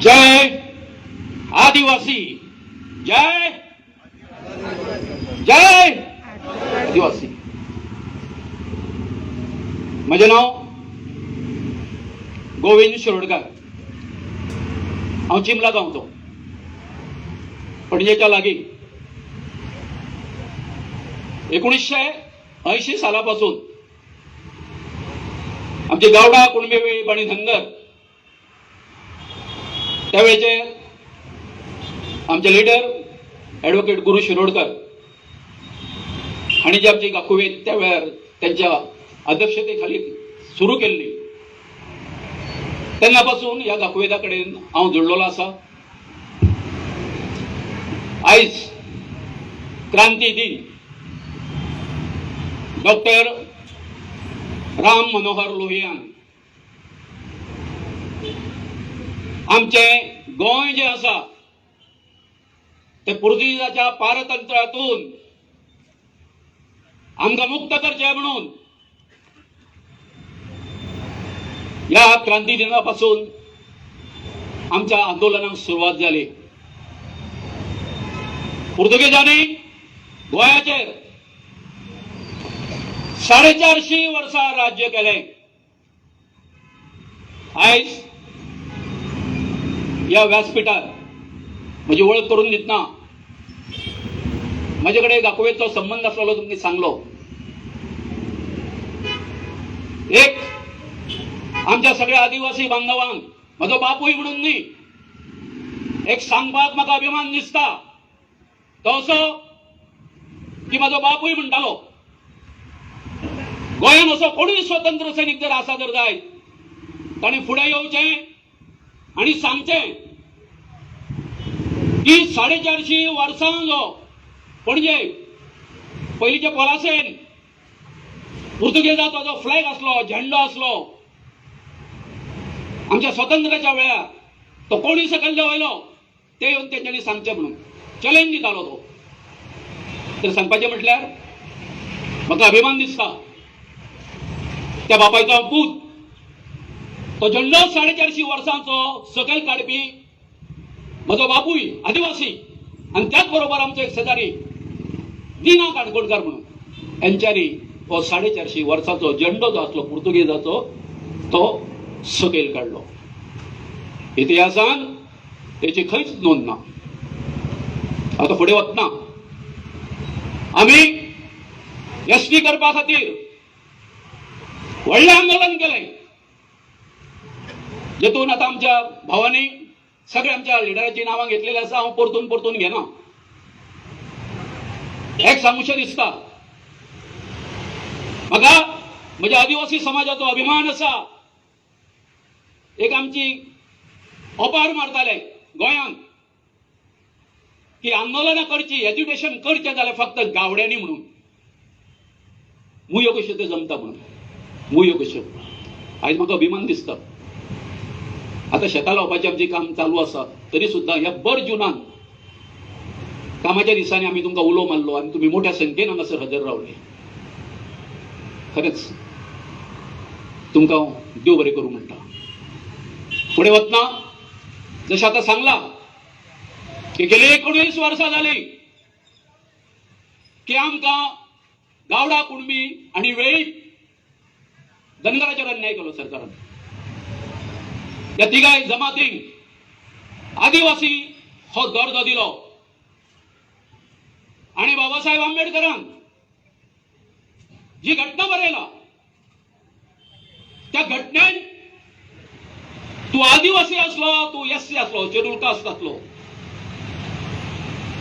जय आदिवासी, जय जय आदिवासी. म्हजें नांव गोविंद शिरोडकर. हांव चिमला गांवचो पणजेच्या लागीं. 1980 साला पासून आमचे गावडा कुणबी वेळीप आनी धनगर त्यावेळेचे आमचे लिडर ॲडव्होकेट गुरु शिरोडकर आणि जे आमचे गाकुवेद त्या वेळार त्यांच्या अध्यक्षतेखाली सुरू केल्ली तेन्ना पासून ह्या गाकुवेदा कडेन हांव जोडलेलो आसा. आयज क्रांती दिन डॉक्टर राम मनोहर लोहियान आमचे गोंय जे आसा ते पुर्तुगीजाच्या पारतंत्र्यातून आमकां मुक्त करचे म्हणून ह्या क्रांती दिना पासून आमच्या आंदोलनाक सुरुवात जाली. पुर्तुगेजांनी गोंयाचेर 450 वर्सां राज्य केलें. आयज ह्या व्यासपीठार म्हजी वळख करून दितना म्हजे कडेन दाखोवेचो संबंध आसलेलो तुमकां सांगलो. एक आमच्या सगळ्या आदिवासी बांधवांक म्हजो बापूय म्हणून न्ही, एक सांगपाक म्हाका अभिमान दिसता तो असो की म्हजो बापूय म्हणटालो, गोंयांत असो कोणूय स्वतंत्र सैनीक जर आसा जर जायत ताणें फुडें येवचें आनी सांगचें की 450 वर्सां जो पणजे पयलींच्या पॉलासेन पुर्तुगेजाचो जो फ्लॅग आसलो, झेंडो आसलो, आमच्या स्वातंत्र्याच्या वेळार तो कोणी सकयल देंवयलो ते येवन तेंच्यांनी सांगचें म्हणून चॅलेंज दितालो तो. तर सांगपाचें म्हटल्यार म्हाका अभिमान दिसता त्या बापायचो पूत तो झेंडो 450 वर्सांचो सकयल काडपी म्हजो बापूय आदिवासी आनी त्याच बरोबर आमचो एक शेजारी दिना काणकोणकार म्हणून यांच्यानी हो 450 वर्सांचो झेंडो जो आसलो पुर्तुगेजाचो तो सकयल काडलो. इतिहासान तेची खंयच नोंद ना. आता फुडें वतना आमी एसटी करपा खातीर व्हडलें आंदोलन केलें, जेतून आता आमच्या भावांनी सगळ्या आमच्या लिडराची नांवां घेतलेली आसा. हांव परतून घेना. एक सांगूशें दिसता म्हाका म्हज्या आदिवासी समाजाचो अभिमान आसा. एक आमची ओपार मारताले गोंयांत की आंदोलनां करची, एज्युकेशन करचें जाल्यार फक्त गावड्यांनी म्हणून, मुयो कश्यो ते जमता म्हणून, मुयो कश्यो. आयज म्हाका अभिमान दिसता आता शेतां लावपाचें आमचें काम चालू आसा तरी सुद्दां ह्या भर जुनान कामाच्या दिसांनी आमी तुमकां उलो मारलो आनी तुमी मोठ्या संख्येन हांगासर हजर रावले. खरेंच तुमकां देव बरें करूं म्हणटा. फुडें वतना जशें आतां सांगलां की गेली 19 वर्सां जालीं की आमकां गावडा, कुणबी आनी वेळीप धनगराचेर अन्याय केलो सरकारान. ह्या तिगाय जमातींक आदिवासी हो दर्जो दिलो आणि बाबासाहेब आंबेडकरान जी घटना बरयला त्या घटनेन तूं आदिवासी असलो, तूं एससी असलो, शेड्यूल कास्ट असलो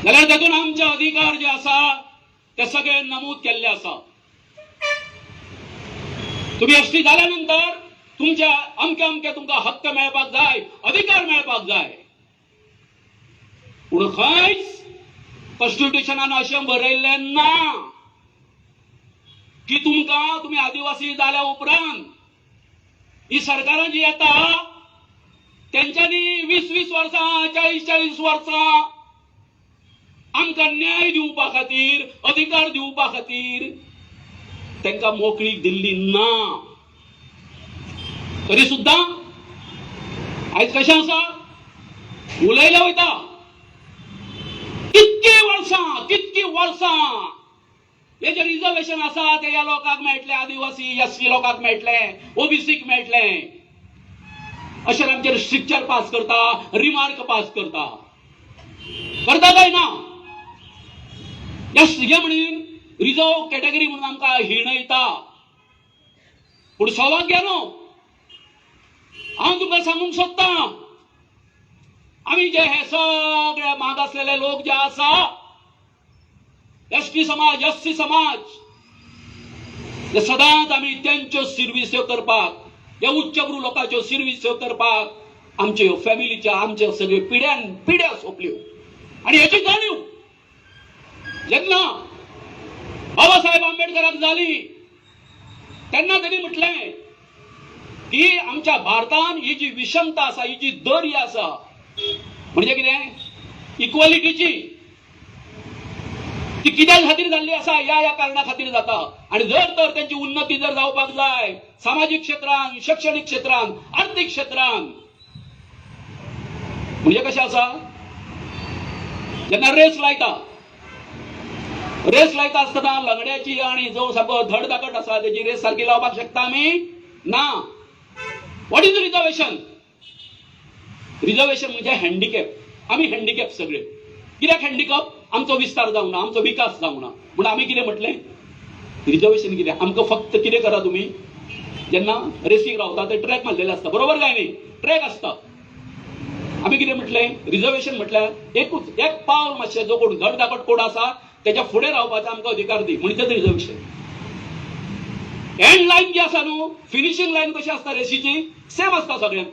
जाल्यार तातूंत आमचे अधिकार जे आसा ते सगळे नमूद केल्ले आसा. तुम्ही एसटी जाल्या नंतर तुमच्या अमके तुमकां हक्क मेळपाक जाय, अधिकार मेळपाक जाय. पूण खंयच कॉन्स्टिट्यूशनान अशें बरयल्लें ना की तुम्ही आदिवासी जाल्या उपरांत ही सरकारां जी येता तेंच्यांनी 20 वर्सां, 40 वर्सां आमकां न्याय दिवपा खातीर, अधिकार दिवपा खातीर तांकां मोकळीक दिल्ली ना. तरी सुद्दां आयज कशें आसा, उलयलें वयता कितकी वर्सां हे जे रिजर्वेशन आसा ते ह्या लोकांक मेळटले, आदिवासी एससी लोकांक मेळटले, ओबीसीक मेळटले, अशें आमचेर स्ट्रिक्चर पास करता, रिमार्क पास करता काय ना. हे म्हणून रिजर्व कॅटेगरी म्हणून आमकां हिणयता. पूण सौभाग्यानो हांव तुमकां सांगूंक सोदतां, आमी जे हे सगळे मागासलेले लोक जे आसा, एसटी समाज, एससी समाज, जे सदांच आमी तेंच्यो सर्विस्यो करपाक, ह्या उच्चभ्रू लोकांच्यो सर्विस्यो करपाक आमच्यो फॅमिलीच्या, आमच्या सगळ्यो पिढ्या सोंपल्यो. आनी हेची जाणीव जेन्ना बाबासाहेब आंबेडकराक जाली तेन्ना त्यांनी म्हटलें की आमच्या भारतान ही जी विषमता आसा, ही जी दरी आसा, म्हणजे कितें, इक्वलिटीची, ती कित्या खातीर जाल्ली आसा, ह्या कारणा खातीर जाता. आणि जर तर त्यांची उन्नती जर जावपाक जाय सामाजिक क्षेत्रांत, शैक्षणिक क्षेत्रांत, आर्थीक क्षेत्रांत, म्हणजे कशें आसा, जेन्ना रेस लायता आसतना लंगड्याची आनी जो सामको धडधाकट आसा तेजी रेस सारकी लावपाक शकता आमी ना. What is reservation? रिजर्वेशन म्हणजे हँडिकॅप. आमी हँडिकॅप सगळे. कित्याक हँडिकॅप? आमचो विस्तार जावंक ना, आमचो विकास जावंक ना, म्हणून आमी कितें म्हटलें, रिजर्वेशन कितें? आमकां फक्त कितें करा तुमी, जेन्ना रेसीक रावता ते ट्रॅक मारलेले आसता, बरोबर काय न्ही? ट्रॅक आसता. आमी कितें म्हटलें, रिजर्वेशन म्हटल्यार एकूच एक पावल मातशें जो कोण धडधाकट कोण आसा तेच्या फुडें रावपाचो आमकां अधिकार दी, म्हणजे तें रिजर्वेशन. एंड लायन जी आसा न्हू, फिनिशींग लायन कशी आसता रेसीची, सेम आसता सगळ्यांक.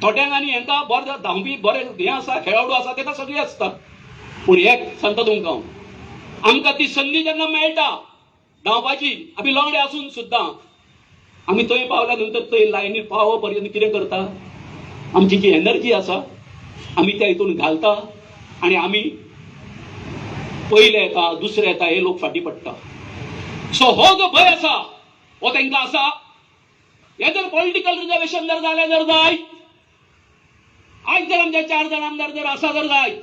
थोड्यांक आनी हेंका बरें धांवपी बरें हें आसा, खेळाडू आसा तेका सगळी आसता. पूण एक सांगता तुमकां, आमकां ती संदी जेन्ना मेळटा धांवपाची, आमी लंगडे आसून सुद्दां आमी थंय पावल्या नंतर थंय लायनीर पावो पर्यंत कितें करता, आमची जी एनर्जी आसा आमी त्या हितून घालता आनी आमी पयले येता, दुसरे येता, हे लोक फाटीं पडटा. सो हो जो भंय आसा हो तांकां आसा. हे जर पॉलिटिकल रिजर्वेशन जर जालें जर जायत, आज जर आमचे 4 जाण आमदार जर आसा जर जायत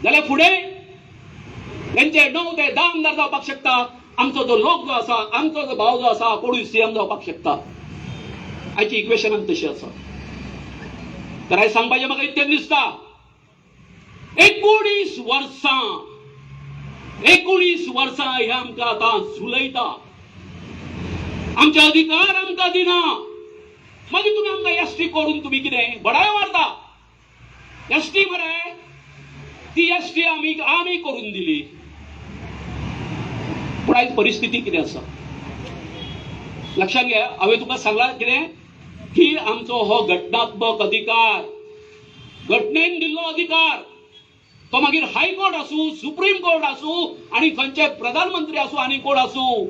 जाल्यार फुडें तेंचे 9 ते 10 आमदार जावपाक शकता. आमचो जो लोक जो आसा, आमचो जो भाव जो आसा कोणूय सीएम जावपाक शकता. आयची इक्वेशनान तशी आसा. तर आयज सांगपाचें म्हाका इतकें दिसता, 19 वर्सां हे आमकां आतां झुलयता. आमचे अधिकार आमकां दिना. मागीर तुमी आमकां एसटी करून तुमी कितें बडाय मारता. एसटी मरे, ती एसटी आमी करून दिली. पूण आयज परिस्थिती कितें आसा लक्षात घ्या. हांवें तुका सांगलां कितें की आमचो हो घटनात्मक अधिकार, घटनेन दिल्लो अधिकार, तो मागीर हायकोर्ट आसूं, सुप्रीम कोर्ट आसूं आनी खंयचे प्रधानमंत्री आसूं आनी कोण आसूं,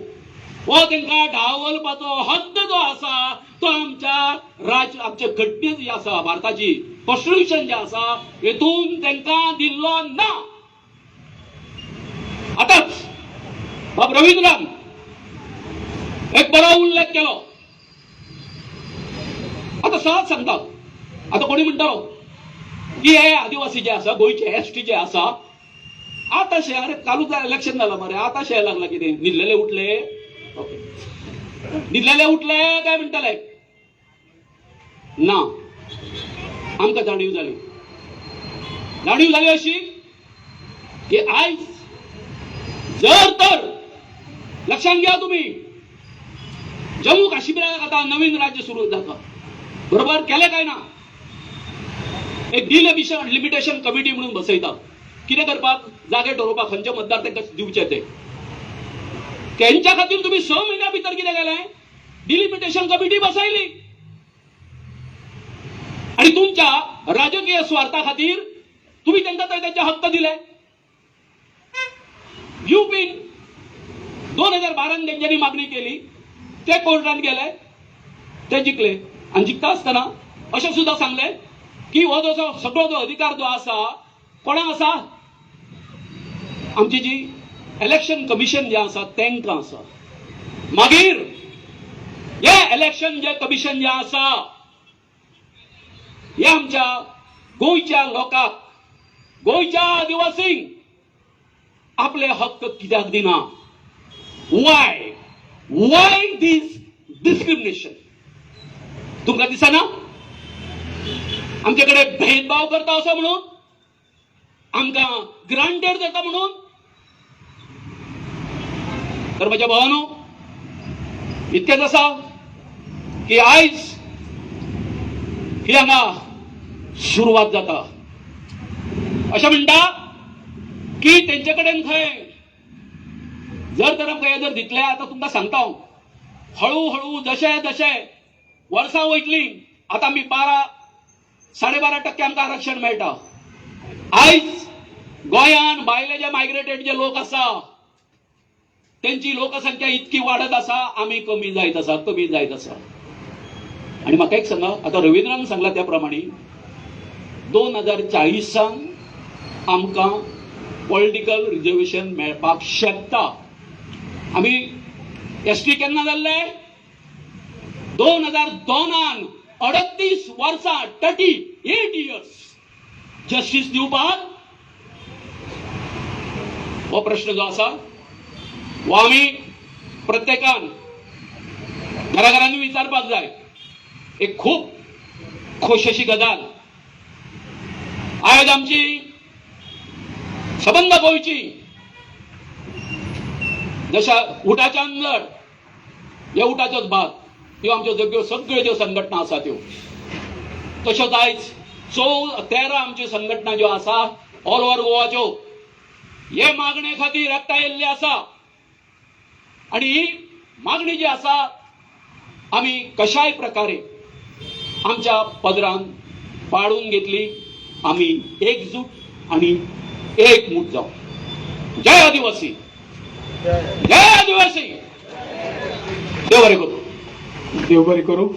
हो तांकां डावलपाचो हक्क जो आसा तो आमचे घटने जी आसा भारताची, कॉन्स्टिट्यूशन जे आसा हेतून तांकां दिल्लो ना. आतांच बाब रवींद्रान एक बरो उल्लेख केलो. आता सहज सांगता, आता कोणी म्हणटालो की हे आदिवासी जे आसा गोंयचे एसटी जे आसा आताशे, अरे कालूच इलेक्शन जालां मरे, आताशे लागला कितें, न्हिदलेले उठले, न्हिदलेले उठले काय म्हणटाले ना. आमकां जाणीव जाली अशी की आयज जर तर लक्षात घ्या तुम्ही, जम्मू काश्मीराक आता नवीन राज्य सुरू जाता, बरोबर केले काय ना, एक डिलिमिटेशन कमिटी म्हणून बसयता. कितें करपाक, जागे ठरोवपाक खंयचे मतदार तांकां दिवचे ते. तेंच्या खातीर तुम्ही 6 म्हयन्या भितर कितें केलें, डिलिमिटेशन कमिटी बसयली आणि तुमच्या राजकीय स्वार्था खातीर तुम्ही तांकां तेंचे हक्क दिले. युपीन 2012 तेंच्यांनी मागणी केली, ते कोर्टात गेले, ते जिखले आणि जिखता आसतना अशें सुद्दां सांगले की हो जो सगळो जो अधिकार जो आसा कोणाक आसा, आमची जी इलेक्शन कमिशन जे आसा तांकां आसा. मागीर हे इलेक्शन जे कमिशन जे आसा हे आमच्या गोंयच्या लोकांक, गोंयच्या आदिवासींक आपले हक्क कित्याक दिना? Why this discrimination? तुमकां दिसना आमचे कडेन भेदभाव करता असो म्हणून, आमकां ग्रांटेड जाता म्हणून? तर म्हज्या भावांनो, इतकेंच आसा की आयज ही हांगा सुरवात जाता. अशें म्हणटा की तेंचे कडेन थंय जर तर आमकां हे जर दितले, आतां तुमकां सांगता हांव, हळू जशे जशे वर्सां वयतलीं, आतां आमी 12.5% आमकां आरक्षण मेळटा. आयज गोंयान भायले जे मायग्रेटेड जे लोक आसा त्यांची लोकसंख्या इतकी वाढत आसा, आमी कमी जायत आसा. आणि म्हाका एक सांगा, आता रवींद्रान सांगला त्या प्रमाणे 2040 आमकां पॉलिटिकल रिजर्वेशन मेळपाक शकता. आमी एसटी केन्ना जाल्ले? 2002 38 वर्सां 38 इयर्स जस्टीस दिवपाक हो प्रश्न जो आसा हो आमी प्रत्येकान घराघरांनी विचारपाक जाय. एक खूब खोशेची गजाल आयज आमची सबंद गोंयची जशा उठाच्या अंदर ह्या उठाचोच भाग ह्यो आमच्यो सगळ्यो ज्यो संघटना आसा त्यो तश्योच आयज 13 आमच्यो संघटना ज्यो आसा ऑल ओव्हर गोवाच्यो हे मागणे खातीर एकठांय येयल्ले आसा. आणि ही मागणी जी आसा आमी कशाय प्रकारे आमच्या पदरान पाडून घेतली. आमी एकजूट आणि एकमूट जाऊ. जय आदिवासी, जय आदिवासी. देव बरें करूं. देव बरें करूं.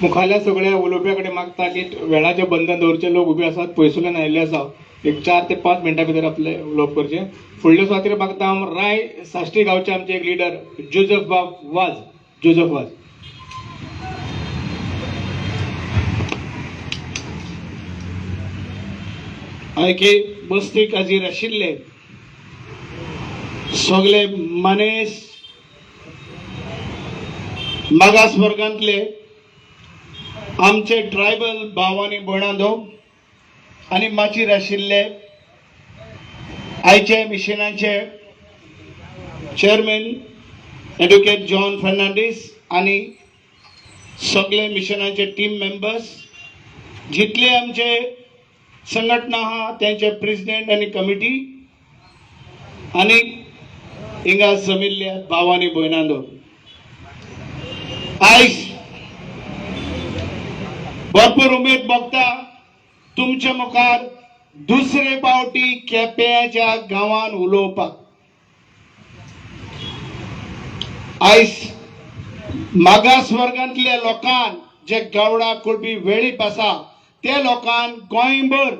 मुखाल्या सगळ्या उलोवप्याकडे मागता की वेळाचे बंधन दवरचे लोक उबे आसात पयसुल्यान आयिल्ले आसा. एक 4 ते 5 मिनटां भितर आपले उलोवप करचे. फुडले सुवातेर मागता राय साश्टी गांवचे आमचे एक लिडर जोजफ वाज. आयके बस्तीक हाजीर आशिल्ले सगळे मनीस मागास वर्गांतले आमचे ट्रायबल भाव आनी भयणांदो आनी माचीर आशिल्ले आयचे मिशनाचे चेअरमॅन एडवोकेट जॉन फर्नांडीस आनी सगळे मिशनाचे टीम मेंबर्स जितले आमचे संघटना आहा त्यांचे प्रेसिडेंट आनी कमिटी आनी हिंगा जमिल्ल्या भाव आनी भयणांदो आयज भरपूर उमेद भोगता तुमच्या मुखार दुसरे फावटी केप्याच्या गांवान उलोवपाक. आयज मागास वर्गांतल्या लोकांक जे गावडा कुळबी वेळीप आसा त्या लोकांक गोंयभर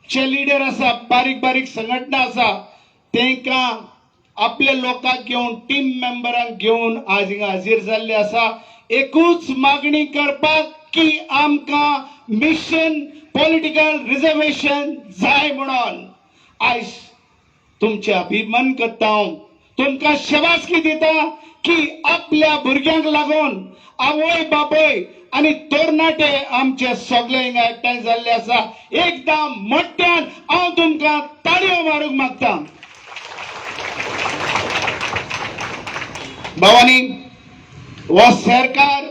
जे लिडर आसा बारीक बारीक संघटना आसा तेंकां आपल्या लोकांक घेवन टीम मेंबरांक घेवन आज हिंगा हाजीर जाल्ले आसा. एकूच मागणी करपाक की आमकां मिशन पॉलिटिकल रिजर्वेशन जाय म्हणून. आयज तुमचे अभिमान करता हांव. तुमकां शबासकी दिता की आपल्या भुरग्यांक लागून आवय बापय आनी तरणाटे आमचे सगळे हिंगा एकठांय जाल्ले आसा. एकदम मोठ्यान हांव तुमकां ताळयो मारूंक मागता. भावानी हो सरकार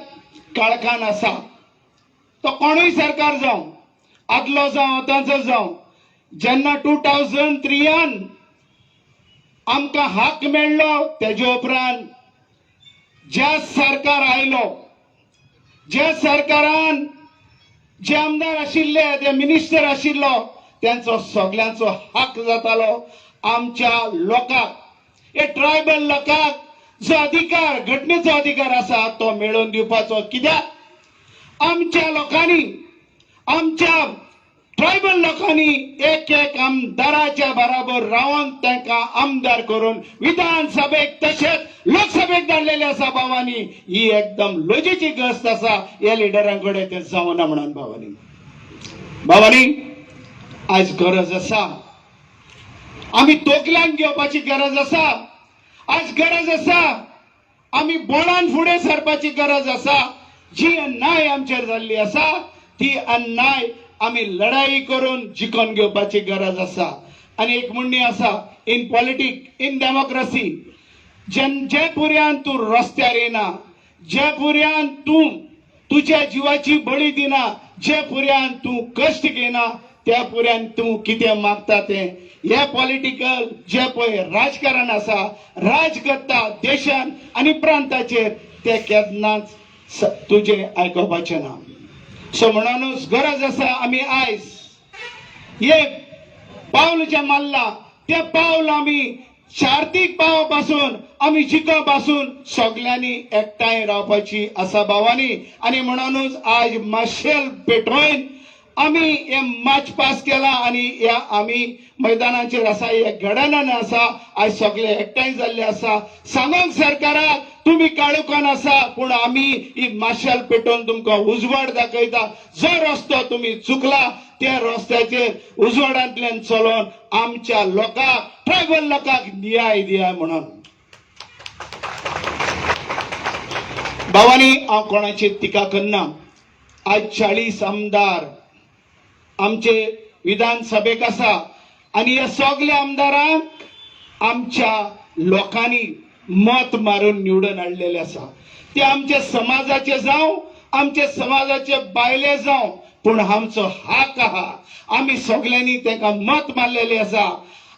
काळखान आसा. तो कोणूय सरकार जावं आदलो जावं आतांचो जावं. जेन्ना 2003 आमकां हक मेळ्ळो तेजे उपरांत ज्या सरकार आयलो ज्या सरकारान जे आमदार आशिल्ले जे मिनिस्टर आशिल्लो त्यांचो सगळ्यांचो हक जातालो. आमच्या लोकांक हे ट्रायबल लोकांक जो अधिकार घटनेचो अधिकार आसा तो मेळोवन दिवपाचो. कित्याक आमच्या लोकांनी आमच्या ट्रायबल लोकांनी एक एक आमदाराच्या बराबर रावन तांकां आमदार करून विधानसभेक तशेंच लोकसभेक धाडलेले आसा. भावानी ही एकदम लजेची गस्त आसा. ह्या लिडरांकडे ते जावना म्हणून भावानी आज गरज आसा. आमी तोकल्यांक घेवपाची गरज आसा. आज गरज आसा आमी बोळान फुडें सरपाची गरज आसा. जी अन्याय आमचेर जाल्ली आसा ती अन्याय आमी लढाई करून जिखून घेवपाची गरज आसा. आनी एक म्हणणी आसा इन पॉलिटिक इन डेमोक्रेसी जे पुर्यान तूं रस्त्यार येना जे पुर्यान तूं तुज्या जिवाची बळी दिना जे पुर्यान तूं कश्ट घेना त्या पुर्यान तूं कितें मागता तें हे पॉलिटिकल जे पळय राजकारण आसा राज करता देशान आनी प्रांताचेर ते केन्नाच तुजें आयकोपाचें ना. सो म्हणूनच गरज आसा आमी आयज हे पावल जे मारला ते पावल आमी शार्तीक पाव पासून आमी जिको पासून सगळ्यांनी एकठांय रावपाची आसा भावानी. आनी म्हणूनच आज माशेल पेटोवन आम्ही हे मार्च पास केला आणि ह्या आम्ही मैदानाचेर आसा हे घडणान आसा आज सगळे एकठांय जाल्ले आसा सांगोंक सरकाराक तुम्ही काळोखान आसा पूण आमी ही माशेल पेटोवन तुमकां उजवाड दाखयता जो रस्तो तुम्ही चुकला त्या रस्त्याचेर उजवाडांतल्यान चलोवन आमच्या लोकांक ट्रायबल लोकांक न्याय दिया म्हणून भावांनी हांव कोणाची टिका करना आज 40 आमदार आमचे विधानसभेक आसा आणि या सगळ्या आमदारांक आमच्या लोकांनी मत मारून निवडून हाडलेले आसा ते आमचे समाजाचे जावं आमचे समाजाचे बायले जावं पूण आमचो हाक आहा आमी सगळ्यांनी ताका मत मारलेले आसा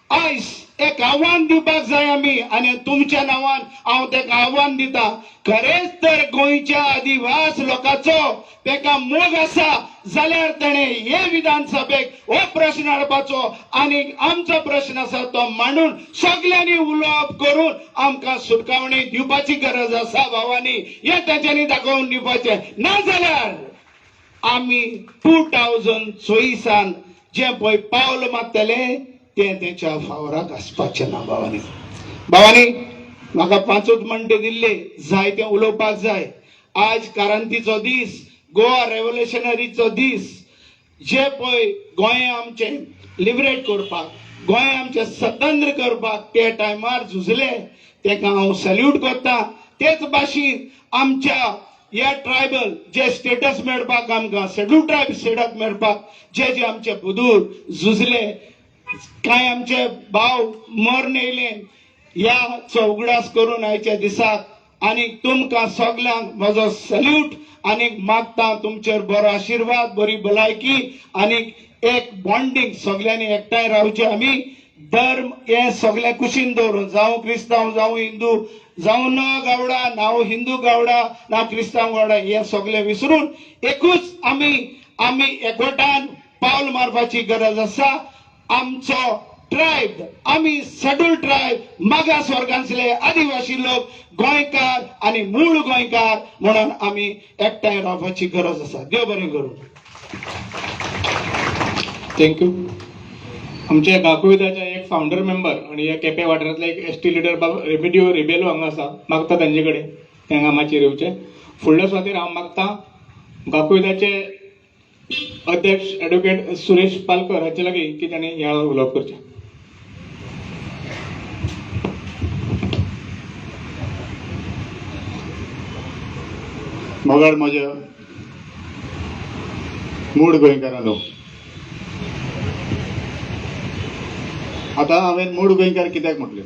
आयज एक आव्हान दिवपाक जाय आमी आनी तुमच्या नांवान हांव ताका आव्हान दिता खरेंच तर गोंयच्या आदिवास लोकांचो ताका मोग आसा जाल्यार ताणें हे विधानसभेक हो प्रश्न हाडपाचो आनी आमचो प्रश्न आसा तो मांडून सगळ्यांनी उलोवप करून आमकां सुटकावणी दिवपाची गरज आसा भावांनी हे तांच्यांनी दाखोवन दिवपाचें ना जाल्यार आमी 2024 जे पळय पावल मारतले ते तेंच्या फावराक आसपाचें ना भावांनी भावांनी म्हाका 5 मिनटां दिल्ले जाय तें उलोवपाक जाय आज क्रांतीचो दीस गोवा रेव्होल्युशनरीचो दीस जे पळय गोंय आमचें लिबरेट करपाक गोंय आमचें स्वतंत्र करपाक ते टायमार झुजले ताका हांव सॅल्यूट करता तेच भाशेन आमच्या ह्या ट्रायबल जे स्टेटस मेळपाक आमकां शेड्यूल ट्रायब स्टेटस मेळपाक जे जे आमचे बुदूर झुजले कांय आमचे भाव मरण येयले ह्या उगडास करून आयच्या दिसाक आनी तुमकां सगळ्यांक म्हजो सॅल्यूट आनी मागता तुमचेर बरो आशिर्वाद बरी भलायकी आनी एक बॉन्डिंग सगळ्यांनी एकठांय रावचे आमी धर्म हे सगळे कुशीन दवरून जावं क्रिस्तांव जावं हिंदू जावं न गावडा नाव हिंदू गावडा ना क्रिस्तांव गावडा हे सगळे विसरून एकूच आमी एकवटान पावल मारपाची गरज आसा आमचो ट्रायब आमी शेड्यूल ट्रायब मागास वर्गांतले आदिवासी लोक गोंयकार आनी मूळ गोंयकार म्हणून आमी एकठांय रावपाची गरज आसा देव बरें करूं थँक्यू आमचे गाकुविदाचे एक फाउंडर मेंबर आणि या केपें वाठारांतले एक एसटी लिडर बाबा रेमिडिओ रिबेलो हांगा आसा मागता तांचे कडेन तांकां मातशें येवचें फुडल्या सुवातेर हांव मागता गाकुविदाचे अध्यक्ष ॲडव्होकेट सुरेश पालकर हांचे लागीं की तांणी ह्या उलोवप करचें मोगाळ म्हज्या मूळ गोंयकारांनो आतां हांवें मूळ गोंयकार कित्याक म्हटलें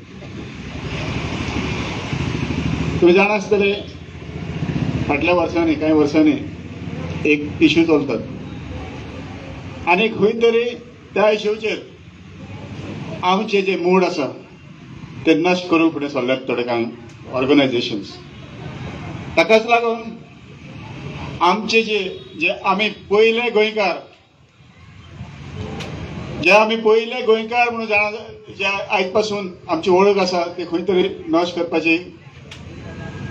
तुमी जाणा आसतले फाटल्या वर्सांनी कांय वर्सांनी एक इश्यू चलतात आनी खंय तरी त्या इश्यूचेर आमचे जे मूड आसा ते नश्ट करूंक फुडें सरल्यात थोडे कांय ऑर्गनायजेशन्स ताकाच लागून आमचे जे आमी पयले गोंयकार जे आमी पयले गोंयकार म्हणून जाणा जे आयज पासून आमची वळख आसा ती खंय तरी नश्ट करपाची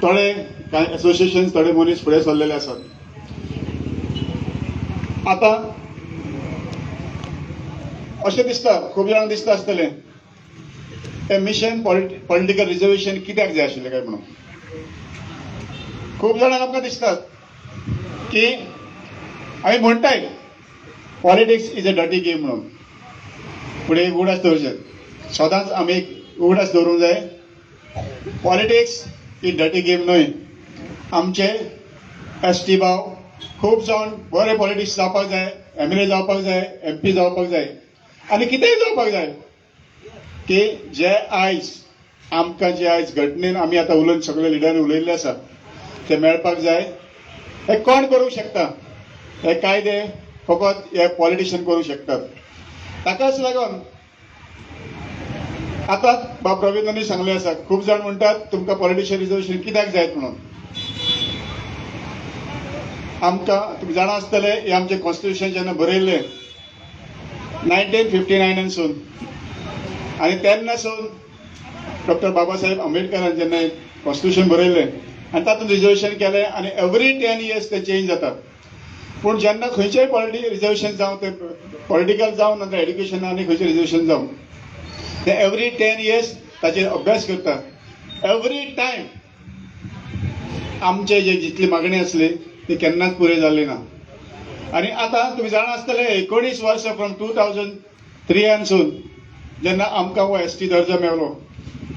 थोडे कांय एसोसिएशन्स थोडे मनीस फुडें सरलेले आसात आतां अशें दिसता खूब जाणांक दिसता आसतलें हे मिशन पॉलिटिकल रिजर्वेशन कित्याक जाय आशिल्लें काय म्हणून खूब जाणांक आमकां दिसतात की आमी म्हणटाय politics is a dirty game म्हणून फुडें एक उगडास दवरचें सदांच आमी एक उगडास दवरूंक जाय पॉलिटिक्स ही डर्टी गेम न्हय आमचे एसटी भाव खूब जावन बरे पॉलिटिक्स जावपाक जाय MLA जावपाक जाय MP जावपाक जाय आनी कितेंय जावपाक जाय की जे आयज आमकां जे आयज घटनेन आमी आतां उलयन सगळे लिडरांनी उलयल्ले आसा ते मेळपाक जाय हे कोण करूंक शकता हे कायदे फकत हे पॉलिटिशियन करूंक शकतात ताकाच लागून आतां बाब रवींद्रनी सांगले आसा खूब जाण म्हणटात तुमकां पॉलिटिशियन रिजर्वेशन कित्याक जाय म्हणून आमकां तुमी जाणा आसतले हे आमचें कॉन्स्टिट्युशन जेन्ना बरयल्लें 1959 आनी तेन्नासून डॉक्टर बाबासाहेब आंबेडकरान जेन्ना कॉन्स्टिट्युशन बरयल्लें आनी तातूंत रिजर्वेशन केलें आनी एवरी 10 years ते चेंज जाता पूण जेन्ना खंयचेय रिजर्वेशन जावं ते पॉलिटिकल जावं नंतर एड्युकेशन आनी खंयचें रिजर्वेशन जावं ते एवरी 10 years ताचेर अभ्यास करता. एवरी टायम आमचे जे जितली मागणी आसली ती केन्नाच पुरे जाल्ली ना. आनी आतां तुमी जाणा आसतले 19 वर्सां फ्रॉम 2003 जेन्ना आमकां हो ST दर्जो मेळ्ळो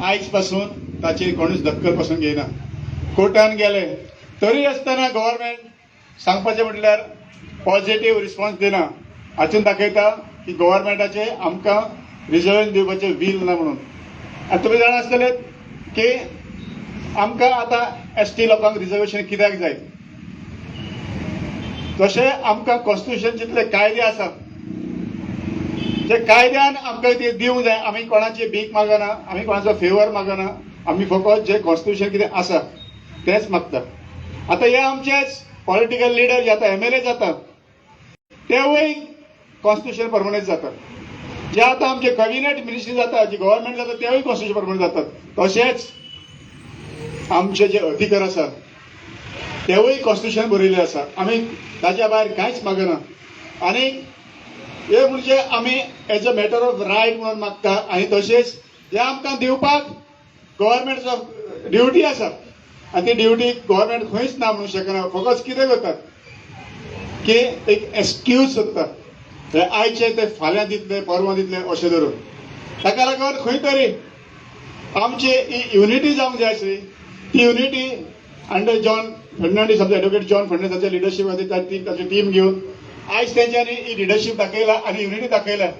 आयज पासून ताचेर कोणूच दक्कल पासून घेयना. कोर्टान गेले तरी आसतना गव्हर्मेंट सांगपाचें म्हटल्यार पॉझिटिव्ह रिस्पॉन्स दिना. हातून दाखयता की गव्हर्मेंटाचे आमकां रिजर्वेशन दिवपाचें वील ना म्हणून. आतां तुमी जाणा आसतले की आमकां आतां ST लोकांक रिजर्वेशन कित्याक जाय. जशें आमकां कॉन्स्टिट्युशन जितले कायदे आसा जे कायद्यान आमकां ते दिवंक जाय. आमी कोणाची भीक मागना, आमी कोणाचो फेवर मागना, आमी फकत जे कॉन्स्टिट्युशन कितें आसा तेंच मागता. आतां हे आमचेच पॉलिटिकल लिडर जे आतां MLA जाता तेवूय कॉन्स्टिट्युशन परमनंट जाता. जे आतां आमचे कॅबिनेट मिनिस्ट्री जाता, जे गव्हर्मेंट जाता तेवूय कॉन्स्टिट्युशन परमनंट जातात. तशेंच आमचे जे अधिकार आसा तेवूय कॉन्स्टिट्युशन बरयल्ले आसा. आमी ताच्या भायर कांयच मागना. आनी हे म्हणजे आमी as a matter of right म्हणून मागता. आनी तशेंच जे आमकां दिवपाक गव्हर्मेंटाचो ड्युटी आसा आनी ती ड्युटी गव्हर्मेंट खंयच ना म्हणूंक शकना. फकत कितें करतात की एक एक्सक्यूज सोदता आयचे ते फाल्यां दितले परवां दितले अशें धरून. ताका लागून खंय तरी आमची ही युनिटी जावंक जाय आसली. ती unity under John Fernandes advocate John फर्नांडीसाच्या लिडरशीप ताची टीम घेवन आयज तेंच्यांनी ही लिडरशीप दाखयला आनी युनिटी दाखयल्या.